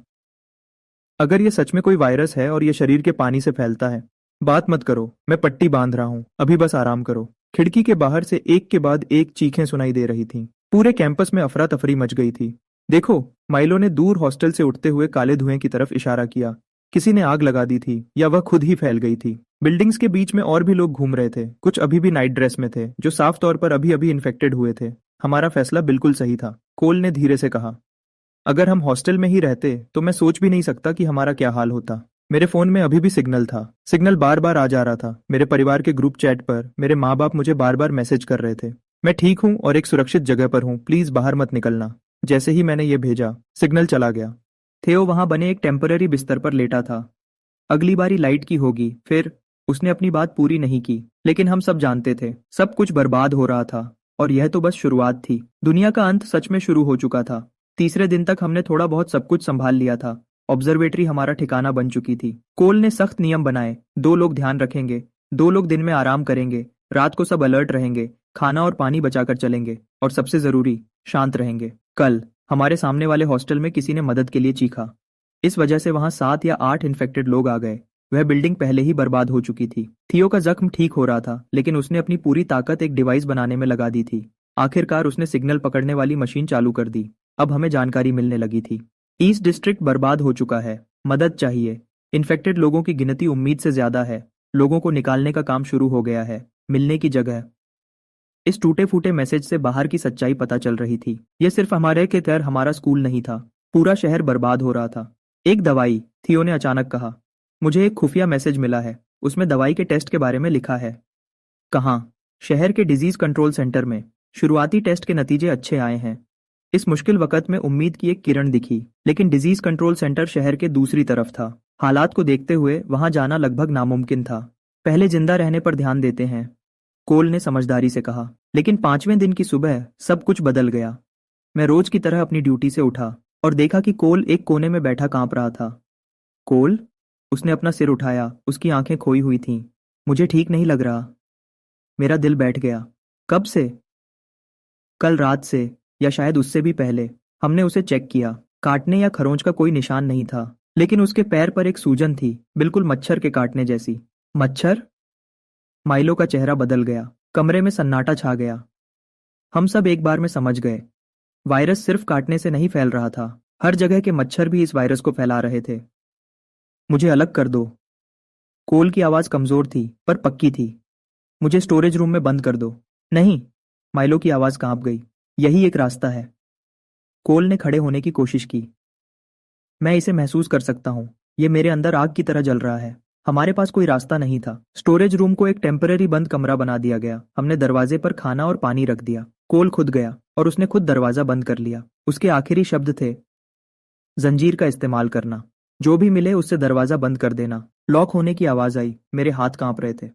Speaker 1: अगर ये सच में कोई वायरस है और ये शरीर के पानी से फैलता है, बात मत करो, मैं पट्टी बांध रहा हूं, अभी बस आराम करो। खिड़की के बाहर से एक के बाद एक चीखें सुनाई दे रही थीं। पूरे कैंपस में अफरा तफरी मच गई थी। देखो, माइलो ने दूर हॉस्टल से उठते हुए काले धुएं की तरफ इशारा किया। किसी ने आग लगा दी थी या वह खुद ही फैल गई थी। बिल्डिंग्स के बीच में और भी लोग घूम रहे थे। कुछ अभी भी नाइट ड्रेस में थे, जो साफ तौर पर अभी अभी इन्फेक्टेड हुए थे। हमारा फैसला बिल्कुल सही था, कोल ने धीरे से कहा। अगर हम हॉस्टल में ही रहते तो मैं सोच भी नहीं सकता कि हमारा क्या हाल होता। मेरे फोन में अभी भी सिग्नल था। सिग्नल बार बार आ जा रहा था। मेरे परिवार के ग्रुप चैट पर मेरे माँ बाप मुझे बार बार मैसेज कर रहे थे, मैं ठीक हूँ और एक सुरक्षित जगह पर हूँ, प्लीज बाहर मत निकलना। जैसे ही मैंने ये भेजा, सिग्नल चला गया। थियो वहां बने एक टेम्पररी बिस्तर पर लेटा था। अगली बारी लाइट की होगी, फिर उसने अपनी बात पूरी नहीं की। लेकिन हम सब जानते थे, सब कुछ बर्बाद हो रहा था और यह तो बस शुरुआत थी। दुनिया का अंत सच में शुरू हो चुका था। तीसरे दिन तक हमने थोड़ा बहुत सब कुछ संभाल लिया था। ऑब्जर्वेटरी हमारा ठिकाना बन चुकी थी। कोल ने सख्त नियम बनाए, 2 लोग ध्यान रखेंगे, 2 लोग दिन में आराम करेंगे, रात को सब अलर्ट रहेंगे, खाना और पानी बचाकर चलेंगे और सबसे जरूरी, शांत रहेंगे। कल हमारे सामने वाले हॉस्टल में किसी ने मदद के लिए चीखा। इस वजह से वहां 7 या 8 इन्फेक्टेड लोग आ गए। वह बिल्डिंग पहले ही बर्बाद हो चुकी थी। थियो का जख्म ठीक हो रहा था, लेकिन उसने अपनी पूरी ताकत एक डिवाइस बनाने में लगा दी थी। आखिरकार उसने सिग्नल पकड़ने वाली मशीन चालू कर दी। अब हमें जानकारी मिलने लगी थी। ईस्ट डिस्ट्रिक्ट बर्बाद हो चुका है, मदद चाहिए। इन्फेक्टेड लोगों की गिनती उम्मीद से ज्यादा है। लोगों को निकालने का काम शुरू हो गया है, मिलने की जगह। इस टूटे फूटे मैसेज से बाहर की सच्चाई पता चल रही थी। यह सिर्फ हमारे के तहत हमारा स्कूल नहीं था, पूरा शहर बर्बाद हो रहा था। एक दवाई, थियो ने अचानक कहा। मुझे एक खुफिया मैसेज मिला है, उसमें दवाई के टेस्ट के बारे में लिखा है। कहाँ? शहर के डिजीज कंट्रोल सेंटर में। शुरुआती टेस्ट के नतीजे अच्छे आए हैं। इस मुश्किल वक्त में उम्मीद की एक किरण दिखी, लेकिन डिजीज कंट्रोल सेंटर शहर के दूसरी तरफ था। हालात को देखते हुए वहां जाना लगभग नामुमकिन था। पहले जिंदा रहने पर ध्यान देते हैं। कोल ने समझदारी से कहा। लेकिन 5वें दिन की सुबह सब कुछ बदल गया। मैं रोज की तरह अपनी ड्यूटी से उठा और देखा कि कोल एक कोने में बैठा कांप रहा था। कोल? उसने अपना सिर उठाया, उसकी आंखें खोई हुई थीं। मुझे ठीक नहीं लग रहा। मेरा दिल बैठ गया। कब से? कल रात से, या शायद उससे भी पहले। हमने उसे चेक किया। काटने या खरोंच का कोई निशान नहीं था, लेकिन उसके पैर पर एक सूजन थी, बिल्कुल मच्छर के काटने जैसी। मच्छर? माइलो का चेहरा बदल गया। कमरे में सन्नाटा छा गया। हम सब एक बार में समझ गए। वायरस सिर्फ काटने से नहीं फैल रहा था, हर जगह के मच्छर भी इस वायरस को फैला रहे थे। मुझे अलग कर दो। कोल की आवाज कमजोर थी पर पक्की थी। मुझे स्टोरेज रूम में बंद कर दो। नहीं। माइलो की आवाज कांप गई। यही एक रास्ता है। कोल ने खड़े होने की कोशिश की। मैं इसे महसूस कर सकता हूँ। ये मेरे अंदर आग की तरह जल रहा है। हमारे पास कोई रास्ता नहीं था। स्टोरेज रूम को एक टेम्पररी बंद कमरा बना दिया गया। हमने दरवाजे पर खाना और पानी रख दिया। कोल खुद गया और उसने खुद दरवाजा बंद कर लिया। उसके आखिरी शब्द थे, जंजीर का इस्तेमाल करना। जो भी मिले उससे दरवाजा बंद कर देना। लॉक होने की आवाज आई। मेरे हाथ कांप रहे थे।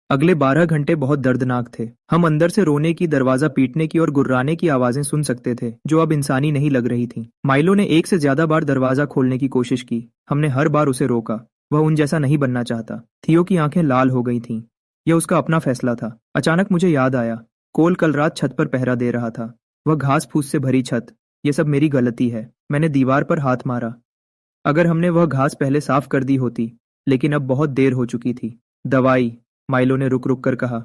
Speaker 1: अगले 12 घंटे बहुत दर्दनाक थे। हम अंदर से रोने की, दरवाजा पीटने की और गुर्राने की आवाजें सुन सकते थे, जो अब इंसानी नहीं लग रही थीं। माइलो ने एक से ज्यादा बार दरवाजा खोलने की कोशिश की। हमने हर बार उसे रोका। वह उन जैसा नहीं बनना चाहता। थियो की आंखें लाल हो गई थीं। यह उसका अपना फैसला था। अचानक मुझे याद आया, कोल कल रात छत पर पहरा दे रहा था। वह घास फूस से भरी छत। यह सब मेरी गलती है। मैंने दीवार पर हाथ मारा। अगर हमने वह घास पहले साफ कर दी होती, लेकिन अब बहुत देर हो चुकी थी। दवाई, माइलो ने रुक रुक कर कहा।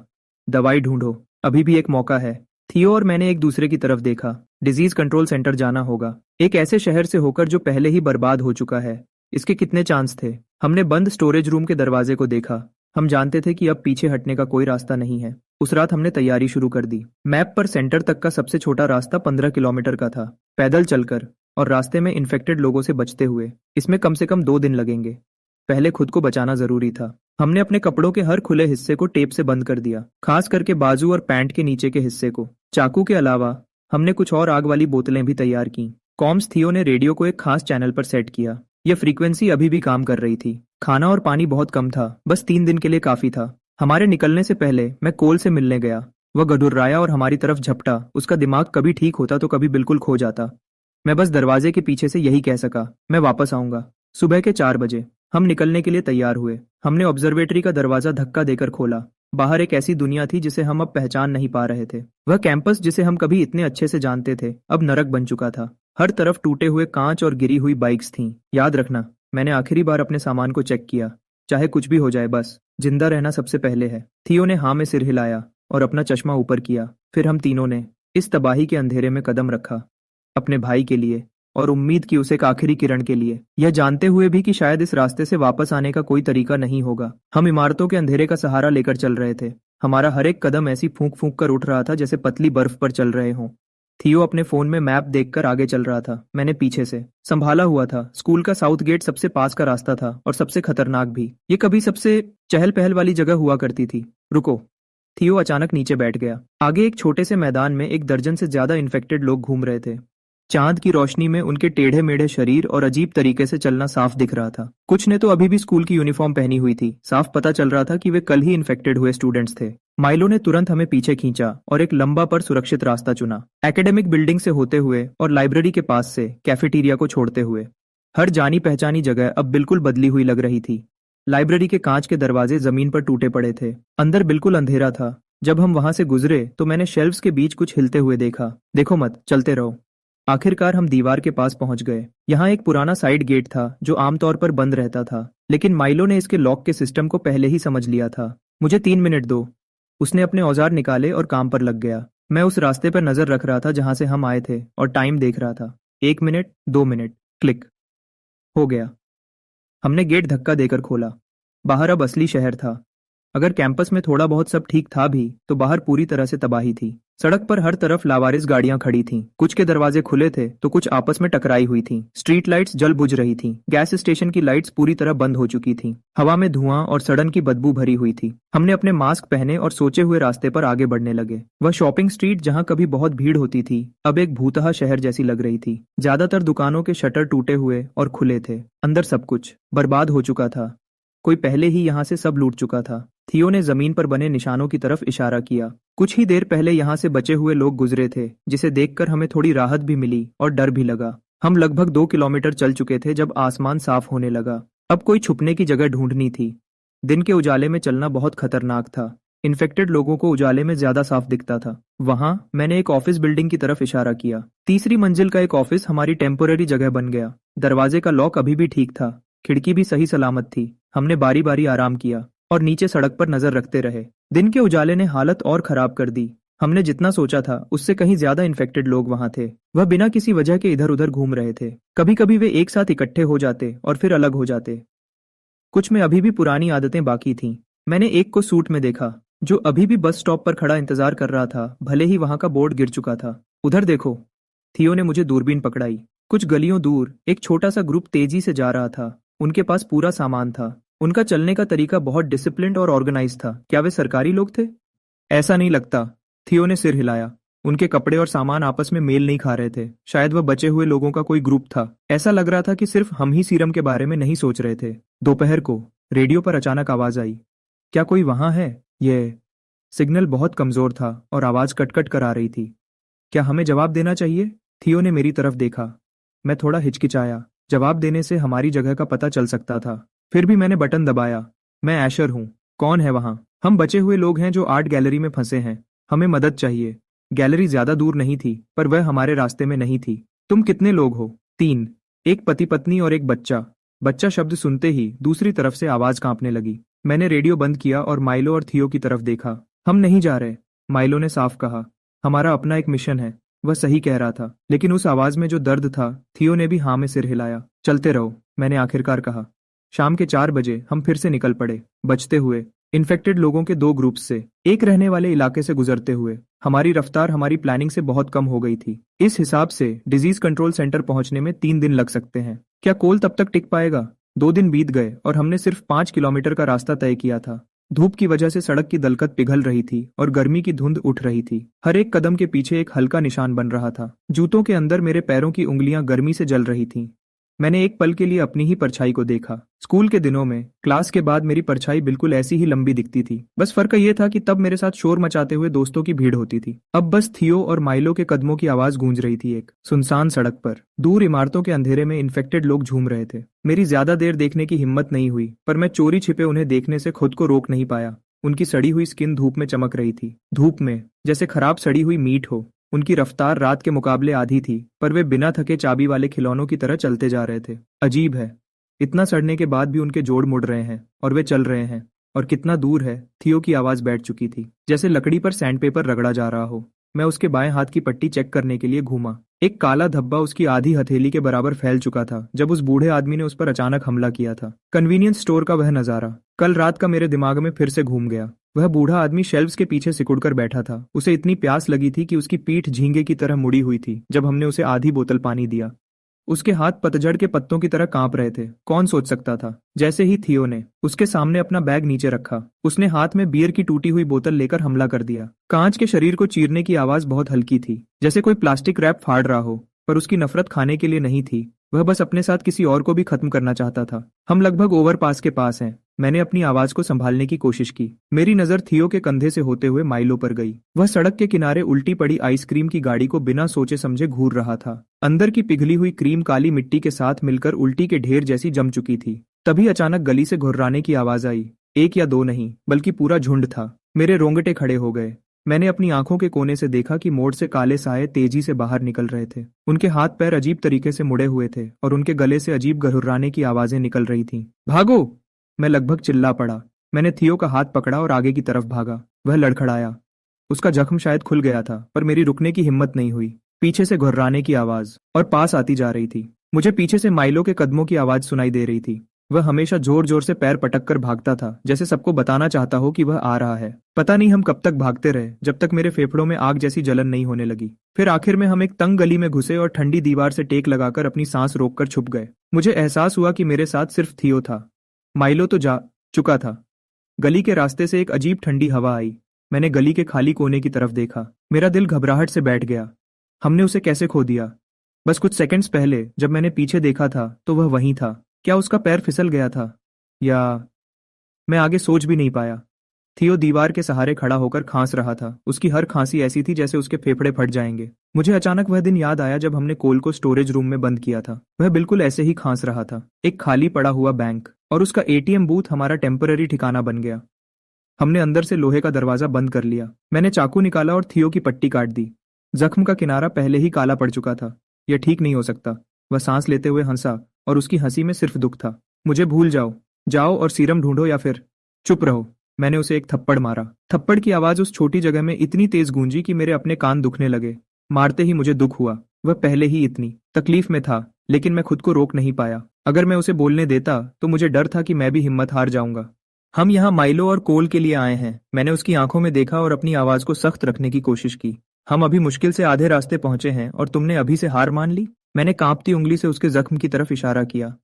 Speaker 1: दवाई ढूंढो, अभी भी एक मौका है। थियो और मैंने एक दूसरे की तरफ देखा। डिजीज कंट्रोल सेंटर जाना होगा, एक ऐसे शहर से होकर जो पहले ही बर्बाद हो चुका है। इसके कितने चांस थे? हमने बंद स्टोरेज रूम के दरवाजे को देखा। हम जानते थे कि अब पीछे हटने का कोई रास्ता नहीं है। उस रात हमने तैयारी शुरू कर दी। मैप पर सेंटर तक का सबसे छोटा रास्ता 15 किलोमीटर का था, पैदल चलकर और रास्ते में इन्फेक्टेड लोगों से बचते हुए। इसमें कम से कम 2 दिन लगेंगे। पहले खुद को बचाना जरूरी था। हमने अपने कपड़ों के हर खुले हिस्से को टेप से बंद कर दिया, खास करके बाजू और पैंट के नीचे के हिस्से को। चाकू के अलावा हमने कुछ और आग वाली बोतलें भी तैयार की। कॉम्स थियो ने रेडियो को एक खास चैनल पर सेट किया। यह फ्रीक्वेंसी अभी भी काम कर रही थी। खाना और पानी बहुत कम था, बस 3 दिन के लिए काफी था। हमारे निकलने से पहले मैं कोल से मिलने गया। वह गडुर्राया और हमारी तरफ झपटा। उसका दिमाग कभी ठीक होता तो कभी बिल्कुल खो जाता। मैं बस दरवाजे के पीछे से यही कह सका, मैं वापस आऊंगा। सुबह के 4 बजे हम निकलने के लिए तैयार हुए। हमने ऑब्जर्वेटरी का दरवाजा धक्का देकर खोला। बाहर एक ऐसी दुनिया थी जिसे हम अब पहचान नहीं पा रहे थे। वह कैंपस जिसे हम कभी इतने अच्छे से जानते थे, अब नरक बन चुका था। हर तरफ टूटे हुए कांच और गिरी हुई बाइक्स थीं। याद रखना, मैंने आखिरी बार अपने सामान को चेक किया। चाहे कुछ भी हो जाए, बस जिंदा रहना सबसे पहले है। थियो ने हाँ में सिर हिलाया और अपना चश्मा ऊपर किया। फिर हम तीनों ने इस तबाही के अंधेरे में कदम रखा, अपने भाई के लिए और उम्मीद की उसे एक आखिरी किरण के लिए, यह जानते हुए भी कि शायद इस रास्ते से वापस आने का कोई तरीका नहीं होगा। हम इमारतों के अंधेरे का सहारा लेकर चल रहे थे। हमारा हर एक कदम ऐसी फूंक फूंक कर उठ रहा था जैसे पतली बर्फ पर चल रहे हों। थियो अपने फोन में मैप देखकर आगे चल रहा था। मैंने पीछे से संभाला हुआ था। स्कूल का साउथ गेट सबसे पास का रास्ता था और सबसे खतरनाक भी। ये कभी सबसे चहल पहल वाली जगह हुआ करती थी। रुको। थियो अचानक नीचे बैठ गया। आगे एक छोटे से मैदान में 1 दर्जन से ज्यादा इन्फेक्टेड लोग घूम रहे थे। चांद की रोशनी में उनके टेढ़े मेढ़े शरीर और अजीब तरीके से चलना साफ दिख रहा था। कुछ ने तो अभी भी स्कूल की यूनिफॉर्म पहनी हुई थी। साफ पता चल रहा था कि वे कल ही इन्फेक्टेड हुए स्टूडेंट्स थे। माइलो ने तुरंत हमें पीछे खींचा और एक लंबा पर सुरक्षित रास्ता चुना, एकेडमिक बिल्डिंग से होते हुए और लाइब्रेरी के पास से कैफेटेरिया को छोड़ते हुए। हर जानी पहचानी जगह अब बिल्कुल बदली हुई लग रही थी। लाइब्रेरी के कांच के दरवाजे जमीन पर टूटे पड़े थे। अंदर बिल्कुल अंधेरा था। जब हम वहां से गुजरे तो मैंने शेल्फ्स के बीच कुछ हिलते हुए देखा। देखो मत, चलते रहो। आखिरकार हम दीवार के पास पहुंच गए। यहाँ एक पुराना साइड गेट था जो आमतौर पर बंद रहता था, लेकिन माइलो ने इसके लॉक के सिस्टम को पहले ही समझ लिया था। मुझे 3 मिनट दो। उसने अपने औजार निकाले और काम पर लग गया। मैं उस रास्ते पर नजर रख रहा था जहां से हम आए थे और टाइम देख रहा था। 1 मिनट, 2 मिनट, क्लिक। हो गया। हमने गेट धक्का देकर खोला। बाहर अब असली शहर था। अगर कैंपस में थोड़ा बहुत सब ठीक था भी, तो बाहर पूरी तरह से तबाही थी। सड़क पर हर तरफ लावारिस गाड़ियां खड़ी थीं। कुछ के दरवाजे खुले थे तो कुछ आपस में टकराई हुई थीं। स्ट्रीट लाइट्स जल बुझ रही थीं। गैस स्टेशन की लाइट्स पूरी तरह बंद हो चुकी थीं। हवा में धुआं और सड़न की बदबू भरी हुई थी। हमने अपने मास्क पहने और सोचे हुए रास्ते पर आगे बढ़ने लगे। वह शॉपिंग स्ट्रीट जहां कभी बहुत भीड़ होती थी, अब एक भूतहा शहर जैसी लग रही थी। ज्यादातर दुकानों के शटर टूटे हुए और खुले थे। अंदर सब कुछ बर्बाद हो चुका था। कोई पहले ही यहाँ से सब लूट चुका था। थियो ने जमीन पर बने निशानों की तरफ इशारा किया। कुछ ही देर पहले यहाँ से बचे हुए लोग गुजरे थे, जिसे देखकर हमें थोड़ी राहत भी मिली और डर भी लगा। हम लगभग 2 किलोमीटर चल चुके थे जब आसमान साफ होने लगा। अब कोई छुपने की जगह ढूंढनी थी। दिन के उजाले में चलना बहुत खतरनाक था। इन्फेक्टेड लोगों को उजाले में ज्यादा साफ दिखता था। वहां मैंने एक ऑफिस बिल्डिंग की तरफ इशारा किया। तीसरी मंजिल का एक ऑफिस हमारी टेम्पोररी जगह बन गया। दरवाजे का लॉक अभी भी ठीक था, खिड़की भी सही सलामत थी। हमने बारी बारी आराम किया और नीचे सड़क पर नजर रखते रहे। दिन के उजाले ने हालत और खराब कर दी। हमने जितना सोचा था उससे कहीं ज्यादा इन्फेक्टेड लोग वहां थे। वह बिना किसी वजह के इधर उधर घूम रहे थे। कभी कभी वे एक साथ इकट्ठे हो जाते और फिर अलग हो जाते। कुछ में अभी भी पुरानी आदतें बाकी थीं। मैंने एक को सूट में देखा, जो अभी भी बस स्टॉप पर खड़ा इंतजार कर रहा था, भले ही वहां का बोर्ड गिर चुका था। उधर देखो। थियो ने मुझे दूरबीन पकड़ाई। कुछ गलियों दूर एक छोटा सा ग्रुप तेजी से जा रहा था। उनके पास पूरा सामान था। उनका चलने का तरीका बहुत डिसिप्लिन्ड और ऑर्गेनाइज था। क्या वे सरकारी लोग थे? ऐसा नहीं लगता। थियो ने सिर हिलाया। उनके कपड़े और सामान आपस में मेल नहीं खा रहे थे। शायद वह बचे हुए लोगों का कोई ग्रुप था। ऐसा लग रहा था कि सिर्फ हम ही सीरम के बारे में नहीं सोच रहे थे। दोपहर को रेडियो पर अचानक आवाज आई। क्या कोई वहां है? ये सिग्नल बहुत कमजोर था और आवाज कटकट कर आ रही थी। क्या हमें जवाब देना चाहिए? थियो ने मेरी तरफ देखा। मैं थोड़ा हिचकिचाया। जवाब देने से हमारी जगह का पता चल सकता था। फिर भी मैंने बटन दबाया। मैं ऐशर हूँ। कौन है वहां? हम बचे हुए लोग हैं जो आर्ट गैलरी में फंसे हैं। हमें मदद चाहिए। गैलरी ज्यादा दूर नहीं थी, पर वह हमारे रास्ते में नहीं थी। तुम कितने लोग हो? 3। एक पति पत्नी और एक बच्चा। बच्चा शब्द सुनते ही दूसरी तरफ से आवाज कांपने लगी। मैंने रेडियो बंद किया और माइलो और थियो की तरफ देखा। हम नहीं जा रहे, माइलो ने साफ कहा। हमारा अपना एक मिशन है। वह सही कह रहा था, लेकिन उस आवाज में जो दर्द था। थियो ने भी हाँ में सिर हिलाया। चलते रहो, मैंने आखिरकार कहा। शाम के 4 बजे हम फिर से निकल पड़े, बचते हुए इन्फेक्टेड लोगों के 2 ग्रुप्स से, एक रहने वाले इलाके से गुजरते हुए। हमारी रफ्तार हमारी प्लानिंग से बहुत कम हो गई थी। इस हिसाब से डिजीज कंट्रोल सेंटर पहुंचने में 3 दिन लग सकते हैं। क्या कोल तब तक टिक पाएगा? 2 दिन बीत गए और हमने सिर्फ 5 किलोमीटर का रास्ता तय किया था। धूप की वजह से सड़क की दलकत पिघल रही थी और गर्मी की धुंध उठ रही थी। हर एक कदम के पीछे एक हल्का निशान बन रहा था। जूतों के अंदर मेरे पैरों की उंगलियां गर्मी से जल रही थीं। मैंने एक पल के लिए अपनी ही परछाई को देखा। स्कूल के दिनों में क्लास के बाद मेरी परछाई बिल्कुल ऐसी ही लंबी दिखती थी। बस फर्क ये था कि तब मेरे साथ शोर मचाते हुए दोस्तों की भीड़ होती थी। अब बस थियो और माइलो के कदमों की आवाज गूंज रही थी एक सुनसान सड़क पर। दूर इमारतों के अंधेरे में इन्फेक्टेड लोग झूम रहे थे। मेरी ज्यादा देर देखने की हिम्मत नहीं हुई, पर मैं चोरी छिपे उन्हें देखने से खुद को रोक नहीं पाया। उनकी सड़ी हुई स्किन धूप में चमक रही थी, धूप में जैसे खराब सड़ी हुई मीट हो। उनकी रफ्तार रात के मुकाबले आधी थी, पर वे बिना थके चाबी वाले खिलौनों की तरह चलते जा रहे थे। अजीब है, इतना सड़ने के बाद भी उनके जोड़ मुड़ रहे हैं और वे चल रहे हैं। और कितना दूर है? थियो की आवाज बैठ चुकी थी, जैसे लकड़ी पर सैंडपेपर रगड़ा जा रहा हो। मैं उसके बाएं हाथ की पट्टी चेक करने के लिए घूमा। एक काला धब्बा उसकी आधी हथेली के बराबर फैल चुका था जब उस बूढ़े आदमी ने उस पर अचानक हमला किया था। कन्वीनियंस स्टोर का वह नजारा कल रात का मेरे दिमाग में फिर से घूम गया। वह बूढ़ा आदमी शेल्व्स के पीछे सिकुड़कर बैठा था। उसे इतनी प्यास लगी थी कि उसकी पीठ झींगे की तरह मुड़ी हुई थी जब हमने उसे आधी बोतल पानी दिया। उसके हाथ पतझड़ के पत्तों की तरह कांप रहे थे। कौन सोच सकता था? जैसे ही थियो ने उसके सामने अपना बैग नीचे रखा, उसने हाथ में बियर की टूटी हुई बोतल लेकर हमला कर दिया। कांच के शरीर को चीरने की आवाज बहुत हल्की थी, जैसे कोई प्लास्टिक रैप फाड़ रहा हो। पर उसकी नफरत खाने के लिए नहीं थी, वह बस अपने साथ किसी और को भी खत्म करना चाहता था। हम लगभग ओवरपास के पास हैं। मैंने अपनी आवाज को संभालने की कोशिश की। मेरी नजर थियो के कंधे से होते हुए माइलो पर गई। वह सड़क के किनारे उल्टी पड़ी आइसक्रीम की गाड़ी को बिना सोचे समझे घूर रहा था। अंदर की पिघली हुई क्रीम काली मिट्टी के साथ मिलकर उल्टी के ढेर जैसी जम चुकी थी। तभी अचानक गली से घुर्राने की आवाज आई। 1 या 2 नहीं, बल्कि पूरा झुंड था। मेरे रोंगटे खड़े हो गए। मैंने अपनी आंखों के कोने से देखा कि मोड़ से काले साए तेजी से बाहर निकल रहे थे। उनके हाथ पैर अजीब तरीके से मुड़े हुए थे और उनके गले से अजीब घुर्राने की आवाजें निकल रही थीं। भागो! मैं लगभग चिल्ला पड़ा। मैंने थियो का हाथ पकड़ा और आगे की तरफ भागा। वह लड़खड़ाया। उसका जख्म शायद खुल गया था, पर मेरी रुकने की हिम्मत नहीं हुई। पीछे से घुर्राने की आवाज और पास आती जा रही थी। मुझे पीछे से माइलो के कदमों की आवाज सुनाई दे रही थी। वह हमेशा जोर जोर से पैर पटक कर भागता था, जैसे सबको बताना चाहता हो कि वह आ रहा है। पता नहीं हम कब तक भागते रहे, जब तक मेरे फेफड़ों में आग जैसी जलन नहीं होने लगी। फिर आखिर में हम एक तंग गली में घुसे और ठंडी दीवार से टेक लगाकर अपनी सांस रोककर छुप गए। मुझे एहसास हुआ कि मेरे साथ सिर्फ थियो था। माइलो तो जा चुका था। गली के रास्ते से एक अजीब ठंडी हवा आई। मैंने गली के खाली कोने की तरफ देखा। मेरा दिल घबराहट से बैठ गया। हमने उसे कैसे खो दिया? बस कुछ सेकंड्स पहले जब मैंने पीछे देखा था तो वह वहीं था। क्या उसका पैर फिसल गया था? या मैं आगे सोच भी नहीं पाया। थियो दीवार के सहारे खड़ा होकर खांस रहा था। उसकी हर खांसी ऐसी थी जैसे उसके फेफड़े फट जाएंगे। मुझे अचानक वह दिन याद आया जब हमने कोल को स्टोरेज रूम में बंद किया था। वह बिल्कुल ऐसे ही खांस रहा था। एक खाली पड़ा हुआ बैंक और उसका एटीएम बूथ हमारा टेम्पररी ठिकाना बन गया। हमने अंदर से लोहे का दरवाजा बंद कर लिया। मैंने चाकू निकाला और थियो की पट्टी काट दी। जख्म का किनारा पहले ही काला पड़ चुका था। यह ठीक नहीं हो सकता। वह सांस लेते हुए हंसा और उसकी हंसी में सिर्फ दुख था। मुझे भूल जाओ, जाओ और सीरम ढूंढो या फिर चुप रहो। मैंने उसे एक थप्पड़ मारा। थप्पड़ की आवाज उस छोटी जगह में इतनी तेज गूंजी कि मेरे अपने कान दुखने लगे। मारते ही मुझे दुख हुआ। वह पहले ही इतनी तकलीफ में था, लेकिन मैं खुद को रोक नहीं पाया। अगर मैं उसे बोलने देता तो मुझे डर था कि मैं भी हिम्मत हार जाऊंगा। हम यहाँ माइलो और कोल के लिए आए हैं। मैंने उसकी आंखों में देखा और अपनी आवाज को सख्त रखने की कोशिश की। हम अभी मुश्किल से आधे रास्ते पहुंचे हैं और तुमने अभी से हार मान ली। मैंने कांपती उंगली से उसके जख्म की तरफ इशारा किया।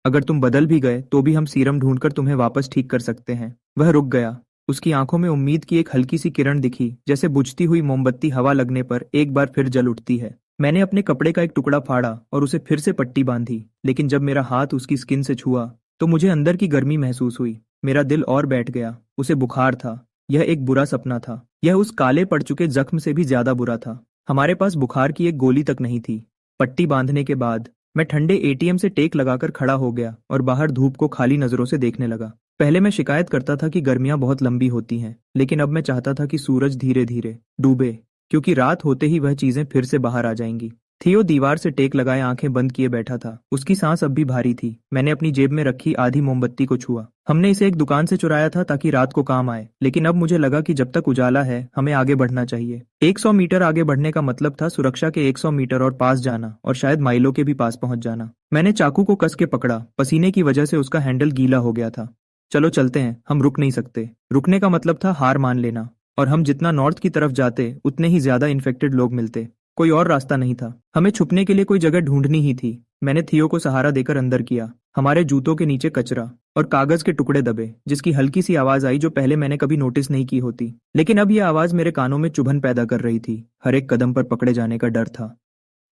Speaker 1: अगर तुम बदल भी गए तो भी हम सीरम ढूंढकर तुम्हें वापस ठीक कर सकते हैं। वह रुक गया। उसकी आंखों में उम्मीद की एक हल्की सी किरण दिखी, जैसे बुझती हुई मोमबत्ती हवा लगने पर एक बार फिर जल उठती है। मैंने अपने कपड़े का एक टुकड़ा फाड़ा और उसे फिर से पट्टी बांधी, लेकिन जब मेरा हाथ उसकी स्किन से छुआ तो मुझे अंदर की गर्मी महसूस हुई। मेरा दिल और बैठ गया। उसे बुखार था। यह एक बुरा सपना था। यह उस काले पड़ चुके जख्म से भी ज्यादा बुरा था। हमारे पास बुखार की एक गोली तक नहीं थी। पट्टी बांधने के बाद मैं ठंडे एटीएम से टेक लगाकर खड़ा हो गया और बाहर धूप को खाली नजरों से देखने लगा। पहले मैं शिकायत करता था कि गर्मियां बहुत लंबी होती हैं, लेकिन अब मैं चाहता था कि सूरज धीरे धीरे डूबे, क्योंकि रात होते ही वह चीजें फिर से बाहर आ जाएंगी। थियो दीवार से टेक लगाए आंखें बंद किए बैठा था। उसकी सांस अब भी भारी थी। मैंने अपनी जेब में रखी आधी मोमबत्ती को छुआ। हमने इसे एक दुकान से चुराया था ताकि रात को काम आए, लेकिन अब मुझे लगा कि जब तक उजाला है हमें आगे बढ़ना चाहिए। 100 मीटर आगे बढ़ने का मतलब था सुरक्षा के 100 मीटर और पास जाना, और शायद माइलों के भी पास पहुंच जाना। मैंने चाकू को कस के पकड़ा। पसीने की वजह से उसका हैंडल गीला हो गया था। चलो चलते हैं, हम रुक नहीं सकते। रुकने का मतलब था हार मान लेना, और हम जितना नॉर्थ की तरफ जाते उतने ही ज्यादा इन्फेक्टेड लोग मिलते। कोई और रास्ता नहीं था। हमें छुपने के लिए कोई जगह ढूंढनी ही थी। मैंने थियो को सहारा देकर अंदर किया। हमारे जूतों के नीचे कचरा और कागज के टुकड़े दबे, जिसकी हल्की सी आवाज आई जो पहले मैंने कभी नोटिस नहीं की होती। लेकिन अब यह आवाज मेरे कानों में चुभन पैदा कर रही थी। हर एक कदम पर पकड़े जाने का डर था।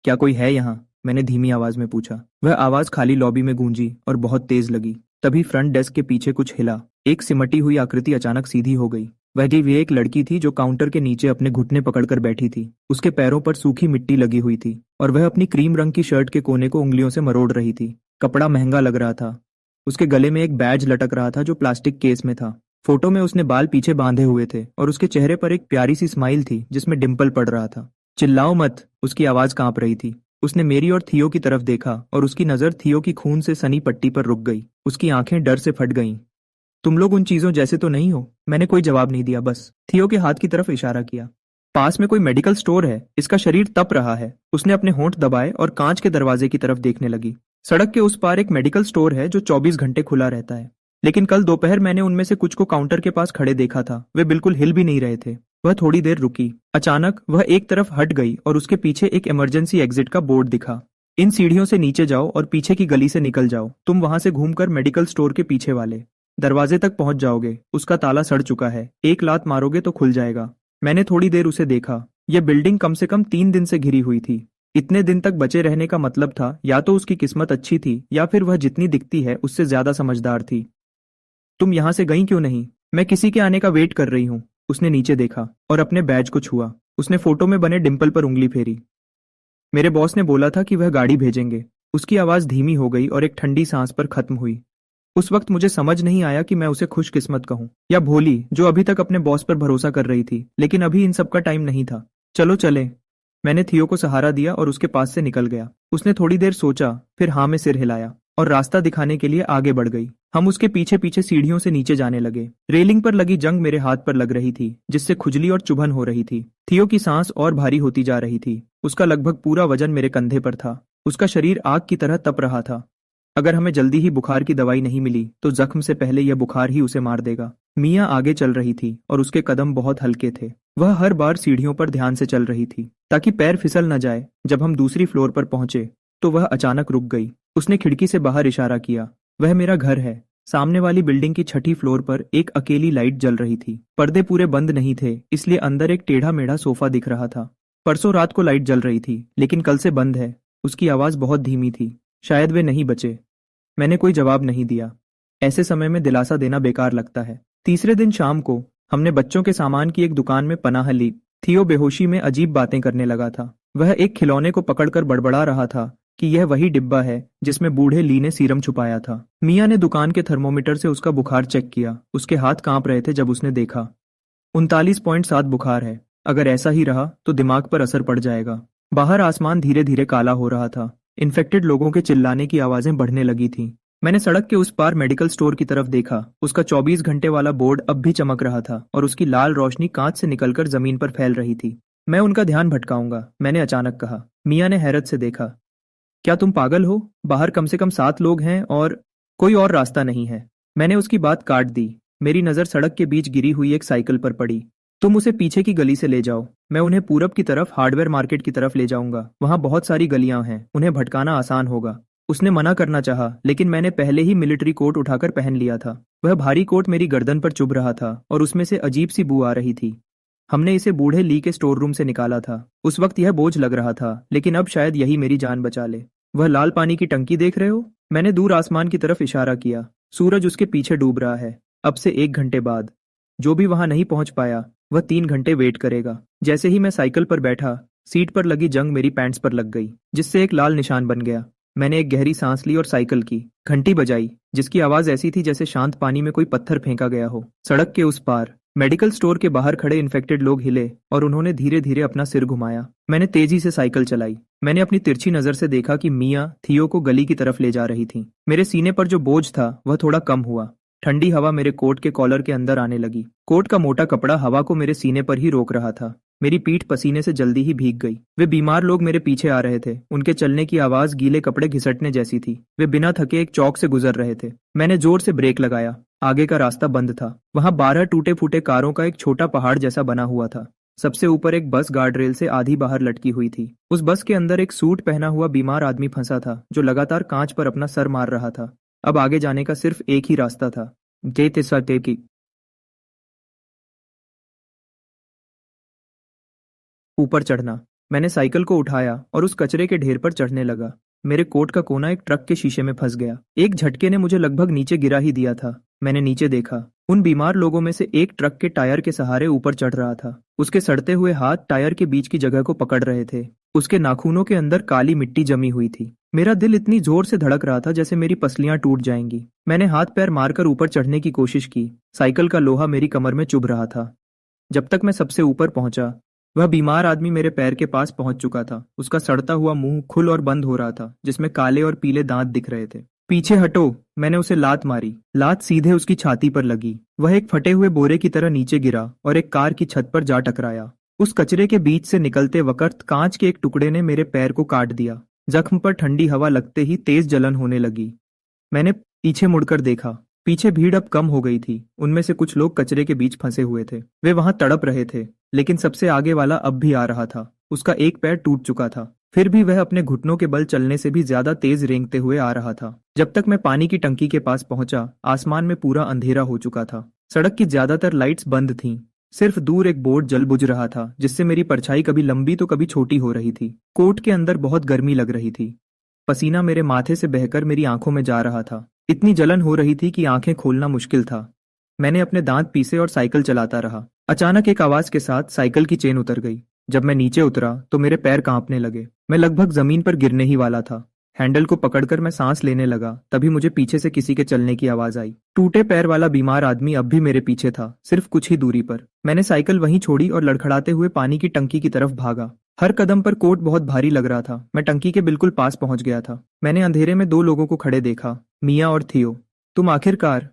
Speaker 1: क्या कोई है यहाँ? मैंने धीमी आवाज में पूछा। वह आवाज खाली लॉबी में गूंजी और बहुत तेज लगी। तभी फ्रंट डेस्क के पीछे कुछ हिला। एक सिमटी हुई आकृति अचानक सीधी हो गई। वह एक लड़की थी जो काउंटर के नीचे अपने घुटने पकड़कर बैठी थी। उसके पैरों पर सूखी मिट्टी लगी हुई थी और वह अपनी क्रीम रंग की शर्ट के कोने को उंगलियों से मरोड़ रही थी। कपड़ा महंगा लग रहा था। उसके गले में एक बैज लटक रहा था जो प्लास्टिक केस में था। फोटो में उसने बाल पीछे बांधे हुए थे और उसके चेहरे पर एक प्यारी सी स्माइल थी जिसमें डिंपल पड़ रहा था। चिल्लाओ मत, उसकी आवाज कांप रही थी। उसने मेरी और थियो की तरफ देखा और उसकी नजर थियो की खून से सनी पट्टी पर रुक गई। उसकी आंखें डर से फट गईं। तुम लोग उन चीजों जैसे तो नहीं हो? मैंने कोई जवाब नहीं दिया, बस थियो के हाथ की तरफ इशारा किया। पास में कोई मेडिकल स्टोर है। इसका शरीर तप रहा है। उसने अपने होंठ दबाए और कांच के दरवाजे की तरफ देखने लगी। सड़क के उस पार एक मेडिकल स्टोर है जो 24 घंटे खुला रहता है, लेकिन कल दोपहर मैंने उनमें से कुछ को काउंटर के पास खड़े देखा था। वे बिल्कुल हिल भी नहीं रहे थे। वह थोड़ी देर रुकी। अचानक वह एक तरफ हट गई और उसके पीछे एक इमरजेंसी एग्जिट का बोर्ड दिखा। इन सीढ़ियों से नीचे जाओ और पीछे की गली से निकल जाओ। तुम वहां से घूमकर मेडिकल स्टोर के पीछे वाले दरवाजे तक पहुंच जाओगे। उसका ताला सड़ चुका है। एक लात मारोगे तो खुल जाएगा। मैंने थोड़ी देर उसे देखा। यह बिल्डिंग कम से कम 3 दिन से घिरी हुई थी। इतने दिन तक बचे रहने का मतलब था या तो उसकी किस्मत अच्छी थी या फिर वह जितनी दिखती है उससे ज्यादा समझदार थी। तुम यहां से गई क्यों नहीं? मैं किसी के आने का वेट कर रही हूँ। उसने नीचे देखा और अपने बैज को छुआ। उसने फोटो में बने डिंपल पर उंगली फेरी। मेरे बॉस ने बोला था कि वह गाड़ी भेजेंगे। उसकी आवाज धीमी हो गई और एक ठंडी सांस पर खत्म हुई। उस वक्त मुझे समझ नहीं आया कि मैं उसे खुशकिस्मत कहूं या भोली जो अभी तक अपने बॉस पर भरोसा कर रही थी, लेकिन अभी इन सब का टाइम नहीं था। चलो चले। मैंने थियो को सहारा दिया और उसके पास से निकल गया। उसने थोड़ी देर सोचा, फिर हाँ में सिर हिलाया और रास्ता दिखाने के लिए आगे बढ़ गई। हम उसके पीछे पीछे सीढ़ियों से नीचे जाने लगे। रेलिंग पर लगी जंग मेरे हाथ पर लग रही थी, जिससे खुजली और चुभन हो रही थी। थियो की सांस और भारी होती जा रही थी। उसका लगभग पूरा वजन मेरे कंधे पर था। उसका शरीर आग की तरह तप रहा था। अगर हमें जल्दी ही बुखार की दवाई नहीं मिली तो जख्म से पहले यह बुखार ही उसे मार देगा। मियाँ आगे चल रही थी और उसके कदम बहुत हल्के थे। वह हर बार सीढ़ियों पर ध्यान से चल रही थी ताकि पैर फिसल न जाए। जब हम दूसरी फ्लोर पर पहुंचे तो वह अचानक रुक गई। उसने खिड़की से बाहर इशारा किया। वह मेरा घर है। सामने वाली बिल्डिंग की 6ठी फ्लोर पर एक अकेली लाइट जल रही थी। पर्दे पूरे बंद नहीं थे, इसलिए अंदर एक टेढ़ा मेढ़ा सोफा दिख रहा था। परसों रात को लाइट जल रही थी, लेकिन कल से बंद है। उसकी आवाज बहुत धीमी थी। शायद वे नहीं बचे। मैंने कोई जवाब नहीं दिया। ऐसे समय में दिलासा देना बेकार लगता है। तीसरे दिन शाम को हमने बच्चों के सामान की एक दुकान में पनाह ली। थियो बेहोशी में अजीब बातें करने लगा था। वह एक खिलौने को पकड़कर बड़बड़ा रहा था कि यह वही डिब्बा है जिसमें बूढ़े ली ने सीरम छुपाया था। मिया ने दुकान के थर्मोमीटर से उसका बुखार चेक किया। उसके हाथ कांप रहे थे जब उसने देखा। 39.7 बुखार है। अगर ऐसा ही रहा तो दिमाग पर असर पड़ जाएगा। बाहर आसमान धीरे धीरे काला हो रहा था। इन्फेक्टेड लोगों के चिल्लाने की आवाजें बढ़ने लगी थीं। मैंने सड़क के उस पार मेडिकल स्टोर की तरफ देखा। उसका 24 घंटे वाला बोर्ड अब भी चमक रहा था और उसकी लाल रोशनी कांच से निकलकर जमीन पर फैल रही थी। मैं उनका ध्यान भटकाऊंगा, मैंने अचानक कहा। मिया ने हैरत से देखा। क्या तुम पागल हो? बाहर कम से कम 7 लोग हैं और कोई और रास्ता नहीं है। मैंने उसकी बात काट दी। मेरी नजर सड़क के बीच गिरी हुई एक साइकिल पर पड़ी। तुम उसे पीछे की गली से ले जाओ। मैं उन्हें पूरब की तरफ हार्डवेयर मार्केट की तरफ ले जाऊंगा। वहां बहुत सारी गलियां हैं, उन्हें भटकाना आसान होगा। उसने मना करना चाहा, लेकिन मैंने पहले ही मिलिट्री कोट उठाकर पहन लिया था। वह भारी कोट मेरी गर्दन पर चुभ रहा था और उसमें से अजीब सी बू आ रही थी। हमने इसे बूढ़े ली के स्टोर रूम से निकाला था। उस वक्त यह बोझ लग रहा था, लेकिन अब शायद यही मेरी जान बचा ले। वह लाल पानी की टंकी देख रहे हो? मैंने दूर आसमान की तरफ इशारा किया। सूरज उसके पीछे डूब रहा है। अब से 1 घंटे बाद जो भी वहां नहीं पहुंच पाया वह 3 घंटे वेट करेगा। जैसे ही मैं साइकिल पर बैठा, सीट पर लगी जंग मेरी पैंट्स पर लग गई, जिससे एक लाल निशान बन गया। मैंने एक गहरी सांस ली और साइकिल की घंटी बजाई, जिसकी आवाज ऐसी थी जैसे शांत पानी में कोई पत्थर फेंका गया हो। सड़क के उस पार मेडिकल स्टोर के बाहर खड़े इन्फेक्टेड लोग हिले और उन्होंने धीरे धीरे अपना सिर घुमाया। मैंने तेजी से साइकिल चलाई। मैंने अपनी तिरछी नजर से देखा कि मिया थियो को गली की तरफ ले जा रही थी। मेरे सीने पर जो बोझ था वह थोड़ा कम हुआ। ठंडी हवा मेरे कोट के कॉलर के अंदर आने लगी। कोट का मोटा कपड़ा हवा को मेरे सीने पर ही रोक रहा था। मेरी पीठ पसीने से जल्दी ही भीग गई। वे बीमार लोग मेरे पीछे आ रहे थे। उनके चलने की आवाज गीले कपड़े घिसटने जैसी थी। वे बिना थके एक चौक से गुजर रहे थे। मैंने जोर से ब्रेक लगाया। आगे का रास्ता बंद था। वहां 12 टूटे फूटे कारों का एक छोटा पहाड़ जैसा बना हुआ था। सबसे ऊपर एक बस गार्ड रेल से आधी बाहर लटकी हुई थी। उस बस के अंदर एक सूट पहना हुआ बीमार आदमी फंसा था, जो लगातार कांच पर अपना सर मार रहा था। अब आगे जाने का सिर्फ एक ही रास्ता था, की ऊपर चढ़ना। मैंने साइकिल को उठाया और उस कचरे के ढेर पर चढ़ने लगा। मेरे कोट का कोना एक ट्रक के शीशे में फंस गया। एक झटके ने मुझे लगभग नीचे गिरा ही दिया था। मैंने नीचे देखा। उन बीमार लोगों में से एक ट्रक के टायर के सहारे ऊपर चढ़ रहा था। उसके सड़ते हुए हाथ टायर के बीच की जगह को पकड़ रहे थे। उसके नाखूनों के अंदर काली मिट्टी जमी हुई थी। मेरा दिल इतनी जोर से धड़क रहा था जैसे मेरी पसलियां टूट जाएंगी। मैंने हाथ पैर मारकर ऊपर चढ़ने की कोशिश की। साइकिल का लोहा मेरी कमर में चुभ रहा था। जब तक मैं सबसे ऊपर पहुंचा, वह बीमार आदमी मेरे पैर के पास पहुंच चुका था। उसका सड़ता हुआ मुंह खुल और बंद हो रहा था, जिसमें काले और पीले दांत दिख रहे थे। पीछे हटो, मैंने उसे लात मारी। लात सीधे उसकी छाती पर लगी। वह एक फटे हुए बोरे की तरह नीचे गिरा और एक कार की छत पर जा टकराया। उस कचरे के बीच से निकलते वक्त कांच के एक टुकड़े ने मेरे पैर को काट दिया। जख्म पर ठंडी हवा लगते ही तेज जलन होने लगी। मैंने पीछे मुड़कर देखा। पीछे भीड़ अब कम हो गई थी। उनमें से कुछ लोग कचरे के बीच फंसे हुए थे। वे वहां तड़प रहे थे, लेकिन सबसे आगे वाला अब भी आ रहा था। उसका एक पैर टूट चुका था, फिर भी वह अपने घुटनों के बल चलने से भी ज्यादा तेज रेंगते हुए आ रहा था। जब तक मैं पानी की टंकी के पास पहुंचा, आसमान में पूरा अंधेरा हो चुका था। सड़क की ज्यादातर लाइट्स बंद थीं। सिर्फ दूर एक बोर्ड जल बुझ रहा था, जिससे मेरी परछाई कभी लंबी तो कभी छोटी हो रही थी। कोट के अंदर बहुत गर्मी लग रही थी। पसीना मेरे माथे से बहकर मेरी आंखों में जा रहा था। इतनी जलन हो रही थी कि आंखें खोलना मुश्किल था। मैंने अपने दांत पीसे और साइकिल चलाता रहा। अचानक एक आवाज के साथ साइकिल की चेन उतर गई। जब मैं नीचे उतरा तो मेरे पैर कांपने लगे। मैं लगभग जमीन पर गिरने ही वाला था। हैंडल को पकड़कर मैं सांस लेने लगा, तभी मुझे पीछे से किसी के चलने की आवाज आई। टूटे पैर वाला बीमार आदमी अब भी मेरे पीछे था, सिर्फ कुछ ही दूरी पर। मैंने साइकिल वहीं छोड़ी और लड़खड़ाते हुए पानी की टंकी की तरफ भागा। हर कदम पर कोट बहुत भारी लग रहा था। मैं टंकी के बिल्कुल पास पहुंच गया था। मैंने अंधेरे में 2 लोगों को खड़े देखा, मिया और थियो। तुम आखिरकार।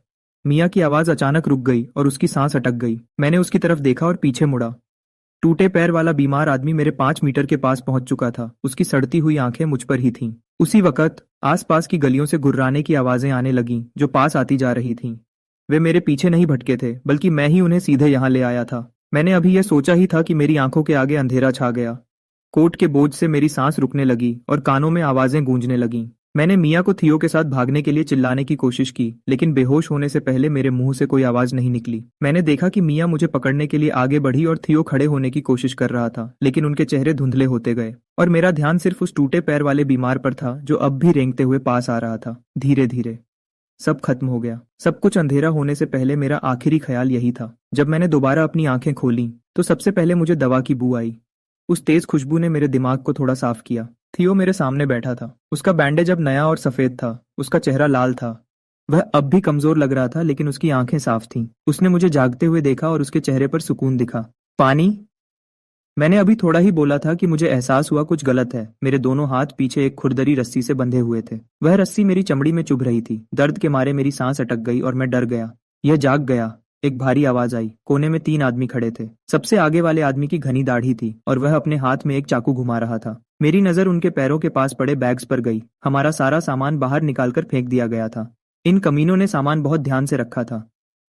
Speaker 1: मिया की आवाज अचानक रुक गई और उसकी सांस अटक गई। मैंने उसकी तरफ देखा और पीछे मुड़ा। टूटे पैर वाला बीमार आदमी मेरे 5 मीटर के पास पहुंच चुका था। उसकी सड़ती हुई आंखें मुझ पर ही थीं। उसी वक्त आसपास की गलियों से गुर्राने की आवाजें आने लगीं, जो पास आती जा रही थीं। वे मेरे पीछे नहीं भटके थे, बल्कि मैं ही उन्हें सीधे यहाँ ले आया था। मैंने अभी यह सोचा ही था कि मेरी आंखों के आगे अंधेरा छा गया। कोट के बोझ से मेरी सांस रुकने लगी और कानों में आवाजें गूंजने लगीं। मैंने मिया को थियो के साथ भागने के लिए चिल्लाने की कोशिश की, लेकिन बेहोश होने से पहले मेरे मुंह से कोई आवाज नहीं निकली। मैंने देखा कि मिया मुझे पकड़ने के लिए आगे बढ़ी और थियो खड़े होने की कोशिश कर रहा था, लेकिन उनके चेहरे धुंधले होते गए और मेरा ध्यान सिर्फ उस टूटे पैर वाले बीमार पर था, जो अब भी रेंगते हुए पास आ रहा था, धीरे धीरे। सब खत्म हो गया। सब कुछ अंधेरा होने से पहले मेरा आखिरी ख्याल यही था। जब मैंने दोबारा अपनी आंखें खोली तो सबसे पहले मुझे दवा की बू आई। उस तेज खुशबू ने मेरे दिमाग को थोड़ा साफ किया। थियो मेरे सामने बैठा था। उसका बैंडेज अब नया और सफेद था। उसका चेहरा लाल था। वह अब भी कमजोर लग रहा था, लेकिन उसकी आंखें साफ थीं। उसने मुझे जागते हुए देखा और उसके चेहरे पर सुकून दिखा। पानी? मैंने अभी थोड़ा ही बोला था कि मुझे एहसास हुआ कुछ गलत है। मेरे दोनों हाथ पीछे एक खुरदरी रस्सी से बंधे हुए थे। वह रस्सी मेरी चमड़ी में चुभ रही थी। दर्द के मारे मेरी सांस अटक गई और मैं डर गया। यह जाग गया। एक भारी आवाज आई। कोने में 3 आदमी खड़े थे। सबसे आगे वाले आदमी की घनी दाढ़ी थी और वह अपने हाथ में एक चाकू घुमा रहा था। मेरी नजर उनके पैरों के पास पड़े बैग्स पर गई। हमारा सारा सामान बाहर निकालकर फेंक दिया गया था। इन कमीनों ने सामान बहुत ध्यान से रखा था।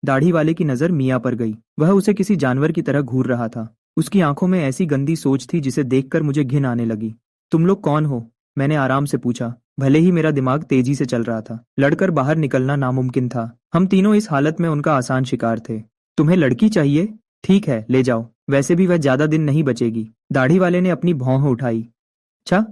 Speaker 1: दाढ़ी वाले की नजर मिया पर गई। वह उसे किसी जानवर की तरह घूर रहा था। उसकी आंखों में ऐसी गंदी सोच थी जिसे देखकर मुझे घिन आने लगी। तुम लोग कौन हो? मैंने आराम से पूछा, भले ही मेरा दिमाग तेजी से चल रहा था। लड़कर बाहर निकलना नामुमकिन था। हम तीनों इस हालत में उनका आसान शिकार थे। तुम्हें लड़की चाहिए? ठीक है, ले जाओ। वैसे भी वह ज्यादा दिन नहीं बचेगी। दाढ़ी वाले ने अपनी भौं उठाई। अच्छा?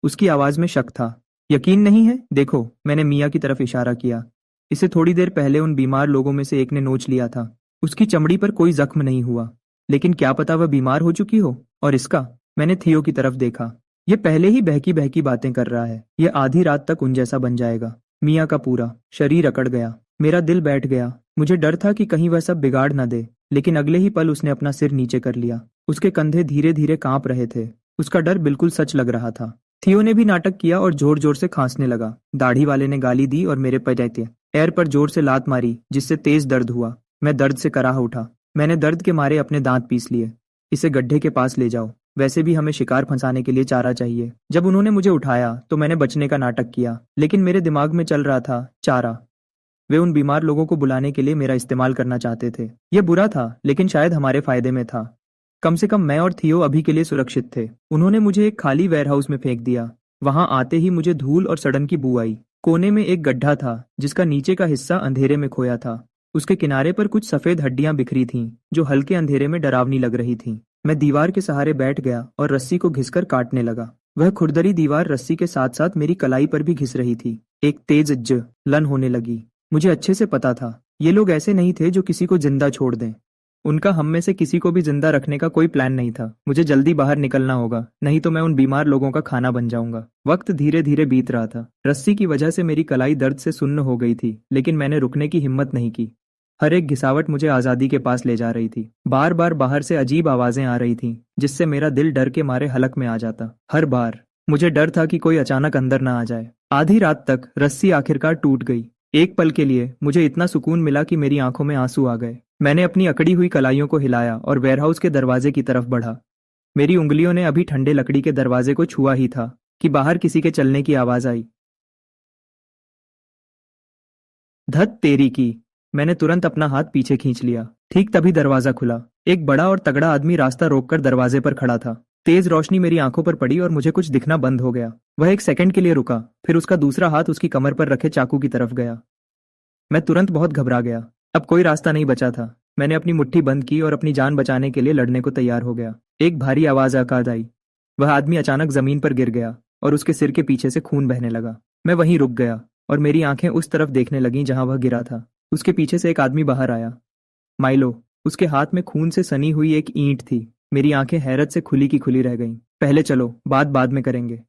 Speaker 1: उसकी आवाज में शक था। यकीन नहीं है? देखो, मैंने मिया की तरफ इशारा किया। इसे थोड़ी देर पहले उन बीमार लोगों में से एक ने नोच लिया था। उसकी चमड़ी पर कोई जख्म नहीं हुआ, लेकिन क्या पता वह बीमार हो चुकी हो। और इसका? मैंने थियो की तरफ देखा। यह पहले ही बहकी बहकी बातें कर रहा है। यह आधी रात तक उन जैसा बन जाएगा। मिया का पूरा शरीर अकड़ गया। मेरा दिल बैठ गया। मुझे डर था कि कहीं वह सब बिगाड़ न दे, लेकिन अगले ही पल उसने अपना सिर नीचे कर लिया। उसके कंधे धीरे धीरे कांप रहे थे। उसका डर बिल्कुल सच लग रहा था। थियो ने भी नाटक किया और जोर जोर से खांसने लगा। दाढ़ी वाले ने गाली दी और मेरे पैर पर जोर से लात मारी, जिससे तेज दर्द हुआ। मैं दर्द से कराह उठा। मैंने दर्द के मारे अपने दांत पीस लिए। इसे गड्ढे के पास ले जाओ। वैसे भी हमें शिकार फंसाने के लिए चारा चाहिए। जब उन्होंने मुझे उठाया तो मैंने बचने का नाटक किया, लेकिन मेरे दिमाग में चल रहा था चारा। वे उन बीमार लोगों को बुलाने के लिए मेरा इस्तेमाल करना चाहते थे। यह बुरा था, लेकिन शायद हमारे फायदे में था। कम से कम मैं और थियो अभी के लिए सुरक्षित थे। उन्होंने मुझे एक खाली वेयरहाउस में फेंक दिया। वहां आते ही मुझे धूल और सड़न की बू आई। कोने में एक गड्ढा था, जिसका नीचे का हिस्सा अंधेरे में खोया था। उसके किनारे पर कुछ सफेद हड्डियां बिखरी थीं, जो हल्के अंधेरे में डरावनी लग रही थीं। मैं दीवार के सहारे बैठ गया और रस्सी को घिसकर काटने लगा। वह खुरदरी दीवार रस्सी के साथ साथ मेरी कलाई पर भी घिस रही थी। एक तेज लन होने लगी। मुझे अच्छे से पता था, ये लोग ऐसे नहीं थे जो किसी को जिंदा छोड़ दें। उनका हम में से किसी को भी जिंदा रखने का कोई प्लान नहीं था। मुझे जल्दी बाहर निकलना होगा, नहीं तो मैं उन बीमार लोगों का खाना बन जाऊंगा। वक्त धीरे धीरे बीत रहा था। रस्सी की वजह से मेरी कलाई दर्द से सुन्न हो गई थी, लेकिन मैंने रुकने की हिम्मत नहीं की। हर एक घिसावट मुझे आजादी के पास ले जा रही थी। बार बार बाहर से अजीब आवाजें आ रही थीं, जिससे मेरा दिल डर के मारे हलक में आ जाता। हर बार मुझे डर था कि कोई अचानक अंदर ना आ जाए। आधी रात तक रस्सी आखिरकार टूट गई। एक पल के लिए मुझे इतना सुकून मिला कि मेरी आंखों में आंसू आ गए। मैंने अपनी अकड़ी हुई कलाइयों को हिलाया और वेयरहाउस के दरवाजे की तरफ बढ़ा। मेरी उंगलियों ने अभी ठंडे लकड़ी के दरवाजे को छुआ ही था कि बाहर किसी के चलने की आवाज आई। धत तेरी की! मैंने तुरंत अपना हाथ पीछे खींच लिया। ठीक तभी दरवाजा खुला। एक बड़ा और तगड़ा आदमी रास्ता रोककर दरवाजे पर खड़ा था। तेज रोशनी मेरी आंखों पर पड़ी और मुझे कुछ दिखना बंद हो गया। वह एक सेकंड के लिए रुका, फिर उसका दूसरा हाथ उसकी कमर पर रखे चाकू की तरफ गया। मैं तुरंत बहुत घबरा गया। अब कोई रास्ता नहीं बचा था। मैंने अपनी मुट्ठी बंद की और अपनी जान बचाने के लिए लड़ने को तैयार हो गया। एक भारी आवाज आकाज आई। वह आदमी अचानक जमीन पर गिर गया और उसके सिर के पीछे से खून बहने लगा। मैं वहीं रुक गया और मेरी आंखें उस तरफ देखने लगीं जहां वह गिरा था। उसके पीछे से एक आदमी बाहर आया। माइलो। उसके हाथ में खून से सनी हुई एक ईंट थी। मेरी आंखें हैरत से खुली की खुली रह गईं। पहले चलो, बात बाद में करेंगे।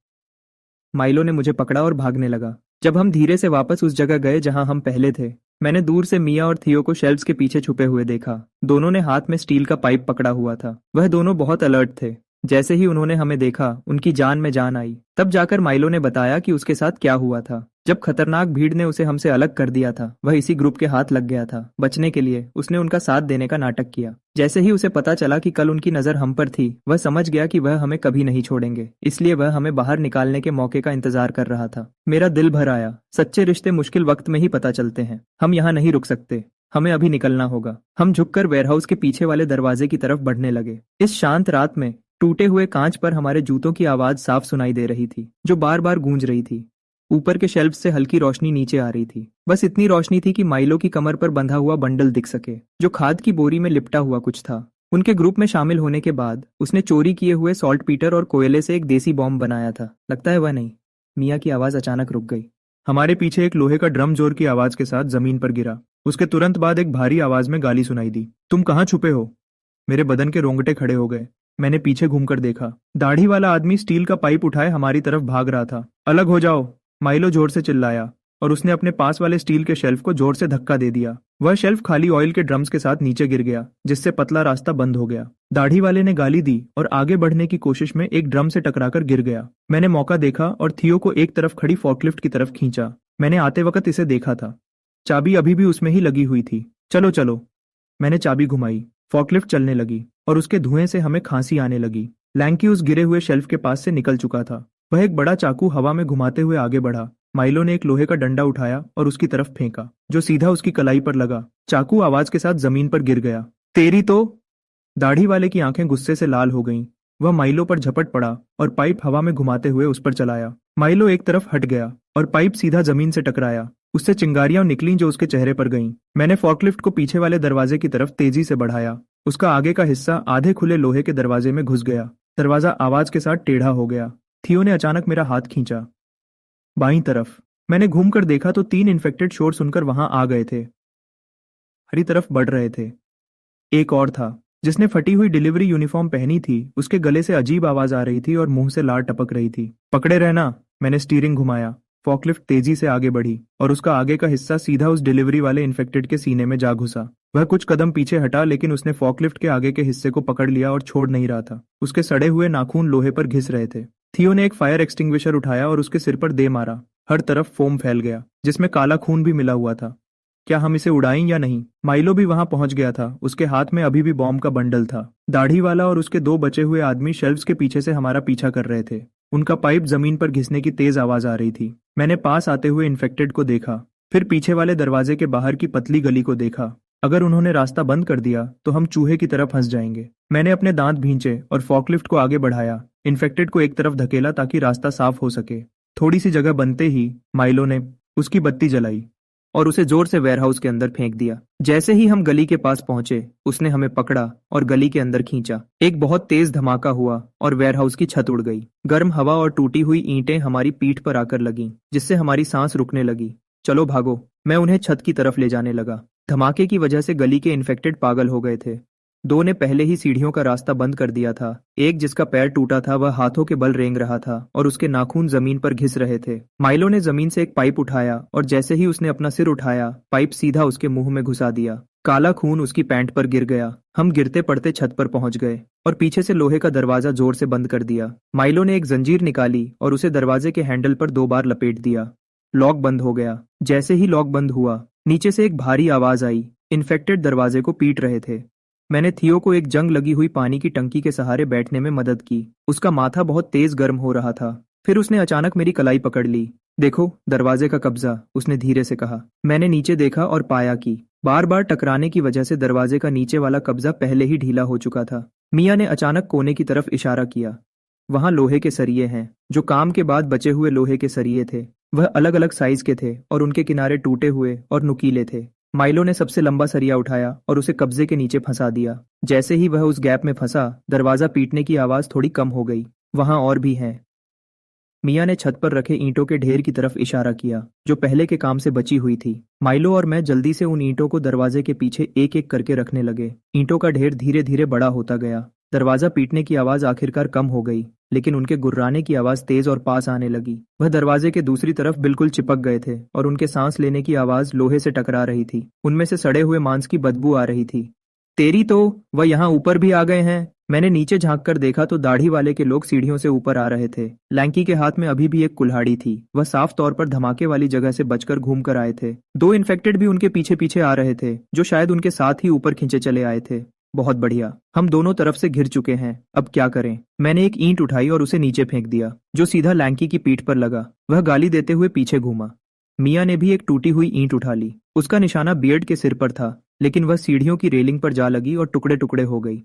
Speaker 1: माइलो ने मुझे पकड़ा और भागने लगा। जब हम धीरे से वापस उस जगह गए जहां हम पहले थे, मैंने दूर से मिया और थियो को शेल्फ्स के पीछे छुपे हुए देखा। दोनों ने हाथ में स्टील का पाइप पकड़ा हुआ था। वह दोनों बहुत अलर्ट थे। जैसे ही उन्होंने हमें देखा, उनकी जान में जान आई। तब जाकर माइलो ने बताया कि उसके साथ क्या हुआ था। जब खतरनाक भीड़ ने उसे हमसे अलग कर दिया था, वह इसी ग्रुप के हाथ लग गया था। बचने के लिए उसने उनका साथ देने का नाटक किया। जैसे ही उसे पता चला कि कल उनकी नजर हम पर थी, वह समझ गया कि वह हमें कभी नहीं छोड़ेंगे। इसलिए वह हमें बाहर निकालने के मौके का इंतजार कर रहा था। मेरा दिल भर आया। सच्चे रिश्ते मुश्किल वक्त में ही पता चलते हैं। हम यहाँ नहीं रुक सकते। हमें अभी निकलना होगा। हम झुककर वेयरहाउस के पीछे वाले दरवाजे की तरफ बढ़ने लगे। इस शांत रात में टूटे हुए कांच पर हमारे जूतों की आवाज साफ सुनाई दे रही थी, जो बार बार गूंज रही थी। ऊपर के शेल्फ से हल्की रोशनी नीचे आ रही थी। बस इतनी रोशनी थी कि माइलो की कमर पर बंधा हुआ बंडल दिख सके, जो खाद की बोरी में लिपटा हुआ कुछ था। उनके ग्रुप में शामिल होने के बाद उसने चोरी किए हुए सॉल्ट पीटर और कोयले से एक देसी बॉम्ब बनाया था। लगता है वह नहीं। मिया की आवाज अचानक रुक गई। हमारे पीछे एक लोहे का ड्रम जोर की आवाज के साथ जमीन पर गिरा। उसके तुरंत बाद एक भारी आवाज में गाली सुनाई दी, तुम कहाँ छुपे हो? मेरे बदन के रोंगटे खड़े हो गए। मैंने पीछे घूमकर देखा। दाढ़ी वाला आदमी स्टील का पाइप उठाए हमारी तरफ भाग रहा था। अलग हो जाओ, माइलो जोर से चिल्लाया और उसने अपने पास वाले स्टील के शेल्फ को जोर से धक्का दे दिया। वह शेल्फ खाली ऑयल के ड्रम्स के साथ नीचे गिर गया, जिससे पतला रास्ता बंद हो गया। दाढ़ी वाले ने गाली दी और आगे बढ़ने की कोशिश में एक ड्रम से टकराकर गिर गया। मैंने मौका देखा और थियो को एक तरफ खड़ी फॉकलिफ्ट की तरफ खींचा। मैंने आते वक्त इसे देखा था। चाबी अभी भी उसमें ही लगी हुई थी। चलो चलो। मैंने चाबी घुमाई। फॉकलिफ्ट चलने लगी और उसके धुएं से हमें खांसी आने लगी। लैंकी उस गिरे हुए शेल्फ के पास से निकल चुका था। वह एक बड़ा चाकू हवा में घुमाते हुए आगे बढ़ा। माइलो ने एक लोहे का डंडा उठाया और उसकी तरफ फेंका, जो सीधा उसकी कलाई पर लगा। चाकू आवाज के साथ जमीन पर गिर गया। तेरी तो। दाढ़ी वाले की आंखें गुस्से से लाल हो गईं। वह माइलो पर झपट पड़ा और पाइप हवा में घुमाते हुए उस पर चलाया। माइलो एक तरफ हट गया और पाइप सीधा जमीन से टकराया। उससे चिंगारियां निकलीं जो उसके चेहरे पर गईं। मैंने फॉकलिफ्ट को पीछे वाले दरवाजे की तरफ तेजी से बढ़ाया। उसका आगे का हिस्सा आधे खुले लोहे के दरवाजे में घुस गया। दरवाजा आवाज के साथ टेढ़ा हो गया। थियो ने अचानक मेरा हाथ खींचा। बाईं तरफ। मैंने घूमकर देखा तो 3 इन्फेक्टेड शोर सुनकर वहां आ गए थे। हरी तरफ बढ़ रहे थे। एक और था, जिसने फटी हुई डिलीवरी यूनिफॉर्म पहनी थी। उसके गले से अजीब आवाज आ रही थी और मुंह से लार टपक रही थी। पकड़े रहना। मैंने स्टीयरिंग घुमाया। फॉकलिफ्ट तेजी से आगे बढ़ी और उसका आगे का हिस्सा सीधा उस डिलीवरी वाले इन्फेक्टेड के सीने में जा घुसा। वह कुछ कदम पीछे हटा, लेकिन उसने फॉकलिफ्ट के आगे के हिस्से को पकड़ लिया और छोड़ नहीं रहा था। उसके सड़े हुए नाखून लोहे पर घिस रहे थे। थियो ने एक फायर एक्सटिंग्विशर उठाया और उसके सिर पर दे मारा। हर तरफ फोम फैल गया, जिसमें काला खून भी मिला हुआ था। क्या हम इसे उड़ाएं या नहीं? माइलो भी वहां पहुंच गया था। उसके हाथ में अभी भी बॉम्ब का बंडल था। दाढ़ी वाला और उसके 2 बचे हुए आदमी शेल्फ्स के पीछे से हमारा पीछा कर रहे थे। उनका पाइप जमीन पर घिसने की तेज आवाज आ रही थी। मैंने पास आते हुए इन्फेक्टेड को देखा, फिर पीछे वाले दरवाजे के बाहर की पतली गली को देखा। अगर उन्होंने रास्ता बंद कर दिया तो हम चूहे की तरह फंस जाएंगे। मैंने अपने दांत भींचे और फॉकलिफ्ट को आगे बढ़ाया। इन्फेक्टेड को एक तरफ धकेला ताकि रास्ता साफ हो सके। थोड़ी सी जगह बनते ही माइलो ने उसकी बत्ती जलाई और उसे जोर से वेयरहाउस के अंदर फेंक दिया। जैसे ही हम गली के पास पहुंचे, उसने हमें पकड़ा और गली के अंदर खींचा। एक बहुत तेज धमाका हुआ और वेयरहाउस की छत उड़ गई। गर्म हवा और टूटी हुई ईंटें हमारी पीठ पर आकर लगीं, जिससे हमारी सांस रुकने लगी। चलो भागो। मैं उन्हें छत की तरफ ले जाने लगा। धमाके की वजह से गली के इन्फेक्टेड पागल हो गए थे। 2 ने पहले ही सीढ़ियों का रास्ता बंद कर दिया था। एक जिसका पैर टूटा था वह हाथों के बल रेंग रहा था और उसके नाखून जमीन पर घिस रहे थे। माइलो ने जमीन से एक पाइप उठाया और जैसे ही उसने अपना सिर उठाया, पाइप सीधा उसके मुंह में घुसा दिया। काला खून उसकी पैंट पर गिर गया। हम गिरते पड़ते छत पर पहुंच गए और पीछे से लोहे का दरवाजा जोर से बंद कर दिया। माइलो ने एक जंजीर निकाली और उसे दरवाजे के हैंडल पर 2 बार लपेट दिया। लॉक बंद हो गया। जैसे ही लॉक बंद हुआ, नीचे से एक भारी आवाज आई। इन्फेक्टेड दरवाजे को पीट रहे थे। मैंने थियो को एक जंग लगी हुई पानी की टंकी के सहारे बैठने में मदद की। उसका माथा बहुत तेज गर्म हो रहा था। फिर उसने अचानक मेरी कलाई पकड़ ली। देखो, दरवाजे का कब्जा, उसने धीरे से कहा। मैंने नीचे देखा और पाया कि बार बार टकराने की वजह से दरवाजे का नीचे वाला कब्जा पहले ही ढीला हो चुका था। मियाँ ने अचानक कोने की तरफ इशारा किया। वहां लोहे के सरिये हैं, जो काम के बाद बचे हुए लोहे के सरिये थे। वह अलग अलग साइज के थे और उनके किनारे टूटे हुए और नुकीले थे। माइलो ने सबसे लंबा सरिया उठाया और उसे कब्जे के नीचे फंसा दिया। जैसे ही वह उस गैप में फंसा, दरवाजा पीटने की आवाज थोड़ी कम हो गई। वहां और भी हैं। मियाँ ने छत पर रखे ईंटों के ढेर की तरफ इशारा किया, जो पहले के काम से बची हुई थी। माइलो और मैं जल्दी से उन ईंटों को दरवाजे के पीछे एक एक करके रखने लगे। ईंटों का ढेर धीरे धीरे बड़ा होता गया। दरवाजा पीटने की आवाज आखिरकार कम हो गई, लेकिन उनके गुर्राने की आवाज तेज और पास आने लगी। वह दरवाजे के दूसरी तरफ बिल्कुल चिपक गए थे और उनके सांस लेने की आवाज लोहे से टकरा रही थी। उनमें से सड़े हुए मांस की बदबू आ रही थी। तेरी तो, वह यहाँ ऊपर भी आ गए हैं। मैंने नीचे झांक कर देखा तो दाढ़ी वाले के लोग सीढ़ियों से ऊपर आ रहे थे। लैंकी के हाथ में अभी भी एक कुल्हाड़ी थी। वह साफ तौर पर धमाके वाली जगह से बचकर घूम कर आए थे। 2 इन्फेक्टेड भी उनके पीछे पीछे आ रहे थे, जो शायद उनके साथ ही ऊपर खींचे चले आए थे। बहुत बढ़िया, हम दोनों तरफ से घिर चुके हैं। अब क्या करें? मैंने एक ईंट उठाई और उसे नीचे फेंक दिया, जो सीधा लैंकी की पीठ पर लगा। वह गाली देते हुए पीछे घूमा। मियाँ ने भी एक टूटी हुई ईंट उठा ली। उसका निशाना बियर्ड के सिर पर था, लेकिन वह सीढ़ियों की रेलिंग पर जा लगी और टुकड़े टुकड़े हो गई।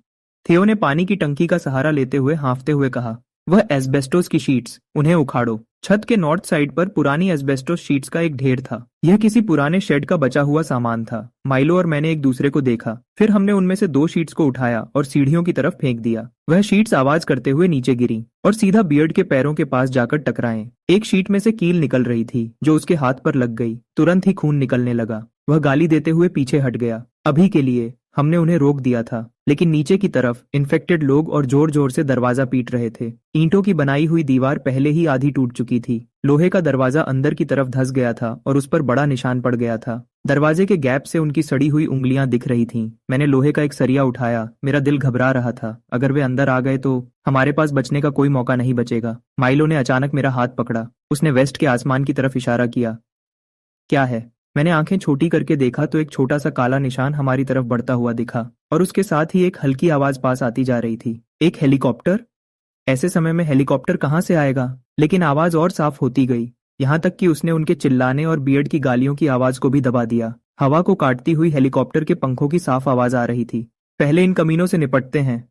Speaker 1: थियो ने पानी की टंकी का सहारा लेते हुए हांफते हुए कहा, वह एस्बेस्टोस की शीट्स, उन्हें उखाड़ो। छत के नॉर्थ साइड पर पुरानी एस्बेस्टोस शीट्स का एक ढेर था। यह किसी पुराने शेड का बचा हुआ सामान था। माइलो और मैंने एक दूसरे को देखा। फिर हमने उनमें से 2 शीट्स को उठाया और सीढ़ियों की तरफ फेंक दिया। वह शीट्स आवाज करते हुए नीचे गिरी और सीधा बियर्ड के पैरों के पास जाकर टकराए। एक शीट में से कील निकल रही थी जो उसके हाथ पर लग गई। तुरंत ही खून निकलने लगा। वह गाली देते हुए पीछे हट गया। अभी के लिए हमने उन्हें रोक दिया था, लेकिन नीचे की तरफ इन्फेक्टेड लोग और जोर जोर से दरवाजा पीट रहे थे। ईंटों की बनाई हुई दीवार पहले ही आधी टूट चुकी थी। लोहे का दरवाजा अंदर की तरफ धंस गया था और उस पर बड़ा निशान पड़ गया था। दरवाजे के गैप से उनकी सड़ी हुई उंगलियां दिख रही थीं। मैंने लोहे का एक सरिया उठाया। मेरा दिल घबरा रहा था। अगर वे अंदर आ गए तो हमारे पास बचने का कोई मौका नहीं बचेगा। माइलो ने अचानक मेरा हाथ पकड़ा। उसने वेस्ट के आसमान की तरफ इशारा किया। क्या है? मैंने आंखें छोटी करके देखा तो एक छोटा सा काला निशान हमारी तरफ बढ़ता हुआ दिखा और उसके साथ ही एक हल्की आवाज पास आती जा रही थी। एक हेलीकॉप्टर? ऐसे समय में हेलीकॉप्टर कहां से आएगा? लेकिन आवाज और साफ होती गई, यहां तक कि उसने उनके चिल्लाने और बियर्ड की गालियों की आवाज को भी दबा दिया। हवा को काटती हुई हेलीकॉप्टर के पंखों की साफ आवाज आ रही थी। पहले इन कमीनों से निपटते हैं।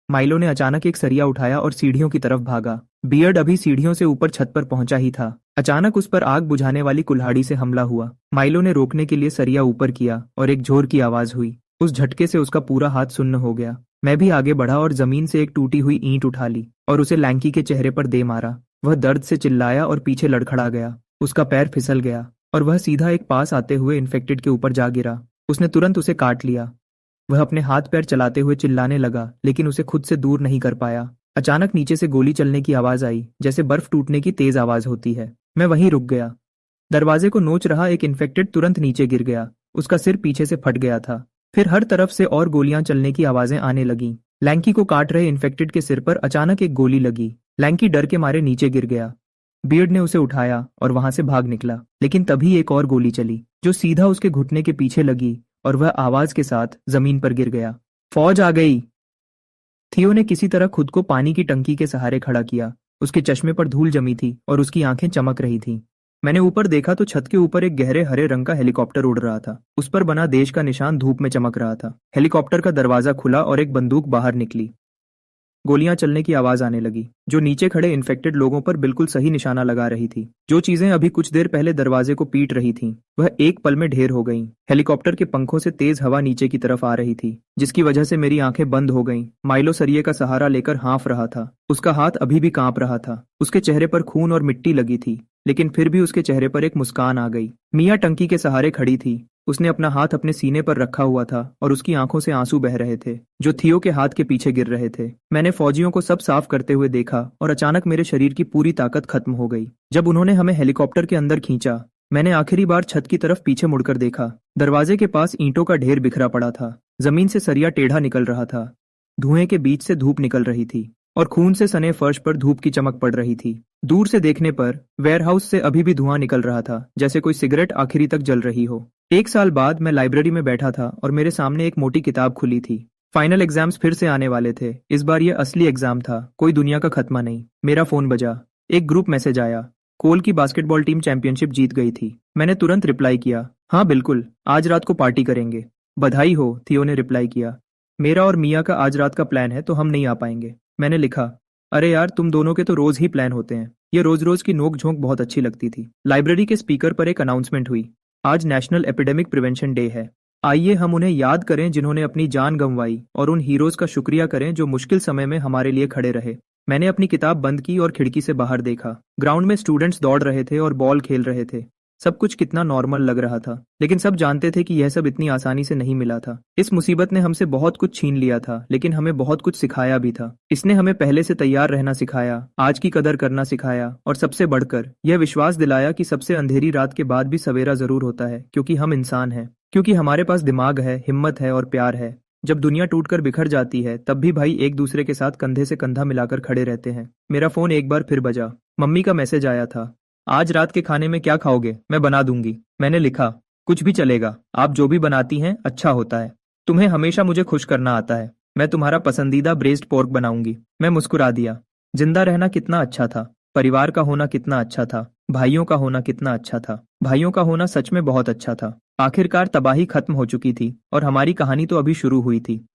Speaker 1: माइलो ने अचानक एक सरिया उठाया और सीढ़ियों की तरफ भागा। बियर्ड अभी सीढ़ियों से ऊपर छत पर पहुंचा ही था। अचानक उस पर आग बुझाने वाली कुल्हाड़ी से हमला हुआ। माइलो ने रोकने के लिए सरिया ऊपर किया और एक जोर की आवाज हुई। उस झटके से उसका पूरा हाथ सुन्न हो गया। मैं भी आगे बढ़ा और जमीन से एक टूटी हुई ईंट उठा ली और उसे लैंकी के चेहरे पर दे मारा। वह दर्द से चिल्लाया और पीछे लड़खड़ा गया। उसका पैर फिसल गया और वह सीधा एक पास आते हुए इन्फेक्टेड के ऊपर जा गिरा। उसने तुरंत उसे काट लिया। वह अपने हाथ पैर चलाते हुए चिल्लाने लगा, लेकिन उसे खुद से दूर नहीं कर पाया। अचानक नीचे से गोली चलने की आवाज आई, जैसे बर्फ टूटने की तेज आवाज होती है। मैं वहीं रुक गया। दरवाजे को नोच रहा एक इन्फेक्टेड तुरंत नीचे गिर गया। उसका सिर पीछे से फट गया था। फिर हर तरफ से और गोलियां चलने की आवाजें आने लगीं। लैंकी को काट रहे इन्फेक्टेड के सिर पर अचानक एक गोली लगी। लैंकी डर के मारे नीचे गिर गया। बियर्ड ने उसे उठाया और वहां से भाग निकला, लेकिन तभी एक और गोली चली जो सीधा उसके घुटने के पीछे लगी और वह आवाज के साथ जमीन पर गिर गया। फौज आ गई। थियो ने किसी तरह खुद को पानी की टंकी के सहारे खड़ा किया। उसके चश्मे पर धूल जमी थी और उसकी आंखें चमक रही थीं। मैंने ऊपर देखा तो छत के ऊपर एक गहरे हरे रंग का हेलीकॉप्टर उड़ रहा था। उस पर बना देश का निशान धूप में चमक रहा था। हेलीकॉप्टर का दरवाजा खुला और एक बंदूक बाहर निकली। गोलियां चलने की आवाज आने लगी, जो नीचे खड़े इन्फेक्टेड लोगों पर बिल्कुल सही निशाना लगा रही थी। जो चीजें अभी कुछ देर पहले दरवाजे को पीट रही थीं, वह एक पल में ढेर हो गईं। हेलीकॉप्टर के पंखों से तेज हवा नीचे की तरफ आ रही थी, जिसकी वजह से मेरी आंखें बंद हो गईं। माइलो सरिये का सहारा लेकर हाँफ रहा था। उसका हाथ अभी भी कांप रहा था। उसके चेहरे पर खून और मिट्टी लगी थी, लेकिन फिर भी उसके चेहरे पर एक मुस्कान आ गई। मिया टंकी के सहारे खड़ी थी। उसने अपना हाथ अपने सीने पर रखा हुआ था और उसकी आंखों से आंसू बह रहे थे, जो थियो के हाथ के पीछे गिर रहे थे। मैंने फौजियों को सब साफ करते हुए देखा और अचानक मेरे शरीर की पूरी ताकत खत्म हो गई। जब उन्होंने हमें हेलीकॉप्टर के अंदर खींचा, मैंने आखिरी बार छत की तरफ पीछे मुड़कर देखा। दरवाजे के पास ईंटों का ढेर बिखरा पड़ा था। जमीन से सरिया टेढ़ा निकल रहा था। धुएं के बीच से धूप निकल रही थी और खून से सने फर्श पर धूप की चमक पड़ रही थी। दूर से देखने पर वेयरहाउस से अभी भी धुआं निकल रहा था, जैसे कोई सिगरेट आखिरी तक जल रही हो। 1 साल बाद मैं लाइब्रेरी में बैठा था और मेरे सामने एक मोटी किताब खुली थी। फाइनल एग्जाम्स फिर से आने वाले थे। इस बार ये असली एग्जाम था, कोई दुनिया का खत्मा नहीं। मेरा फोन बजा। एक ग्रुप मैसेज आया। कोल की बास्केटबॉल टीम चैंपियनशिप जीत गई थी। मैंने तुरंत रिप्लाई किया, हाँ बिल्कुल, आज रात को पार्टी करेंगे। बधाई हो, थियो ने रिप्लाई किया। मेरा और मिया का आज रात का प्लान है, तो हम नहीं आ पाएंगे। मैंने लिखा, अरे यार, तुम दोनों के तो रोज ही प्लान होते हैं। ये रोज रोज की नोक झोंक बहुत अच्छी लगती थी। लाइब्रेरी के स्पीकर पर एक अनाउंसमेंट हुई, आज नेशनल एपिडेमिक प्रिवेंशन डे है। आइए हम उन्हें याद करें जिन्होंने अपनी जान गंवाई और उन हीरोज का शुक्रिया करें जो मुश्किल समय में हमारे लिए खड़े रहे। मैंने अपनी किताब बंद की और खिड़की से बाहर देखा। ग्राउंड में स्टूडेंट्स दौड़ रहे थे और बॉल खेल रहे थे। सब कुछ कितना नॉर्मल लग रहा था, लेकिन सब जानते थे कि यह सब इतनी आसानी से नहीं मिला था। इस मुसीबत ने हमसे बहुत कुछ छीन लिया था, लेकिन हमें बहुत कुछ सिखाया भी था। इसने हमें पहले से तैयार रहना सिखाया, आज की कदर करना सिखाया और सबसे बढ़कर यह विश्वास दिलाया कि सबसे अंधेरी रात के बाद भी सवेरा जरूर होता है, क्योंकि हम इंसान हैं, क्योंकि हमारे पास दिमाग है, हिम्मत है और प्यार है। जब दुनिया टूटकर बिखर जाती है, तब भी भाई एक दूसरे के साथ कंधे से कंधा मिलाकर खड़े रहते हैं। मेरा फोन एक बार फिर बजा। मम्मी का मैसेज आया था, आज रात के खाने में क्या खाओगे? मैं बना दूंगी। मैंने लिखा, कुछ भी चलेगा, आप जो भी बनाती हैं अच्छा होता है। तुम्हें हमेशा मुझे खुश करना आता है। मैं तुम्हारा पसंदीदा ब्रेस्ड पोर्क बनाऊंगी। मैं मुस्कुरा दिया। जिंदा रहना कितना अच्छा था, परिवार का होना कितना अच्छा था, भाइयों का होना कितना अच्छा था। भाइयों का होना सच में बहुत अच्छा था। आखिरकार तबाही खत्म हो चुकी थी और हमारी कहानी तो अभी शुरू हुई थी।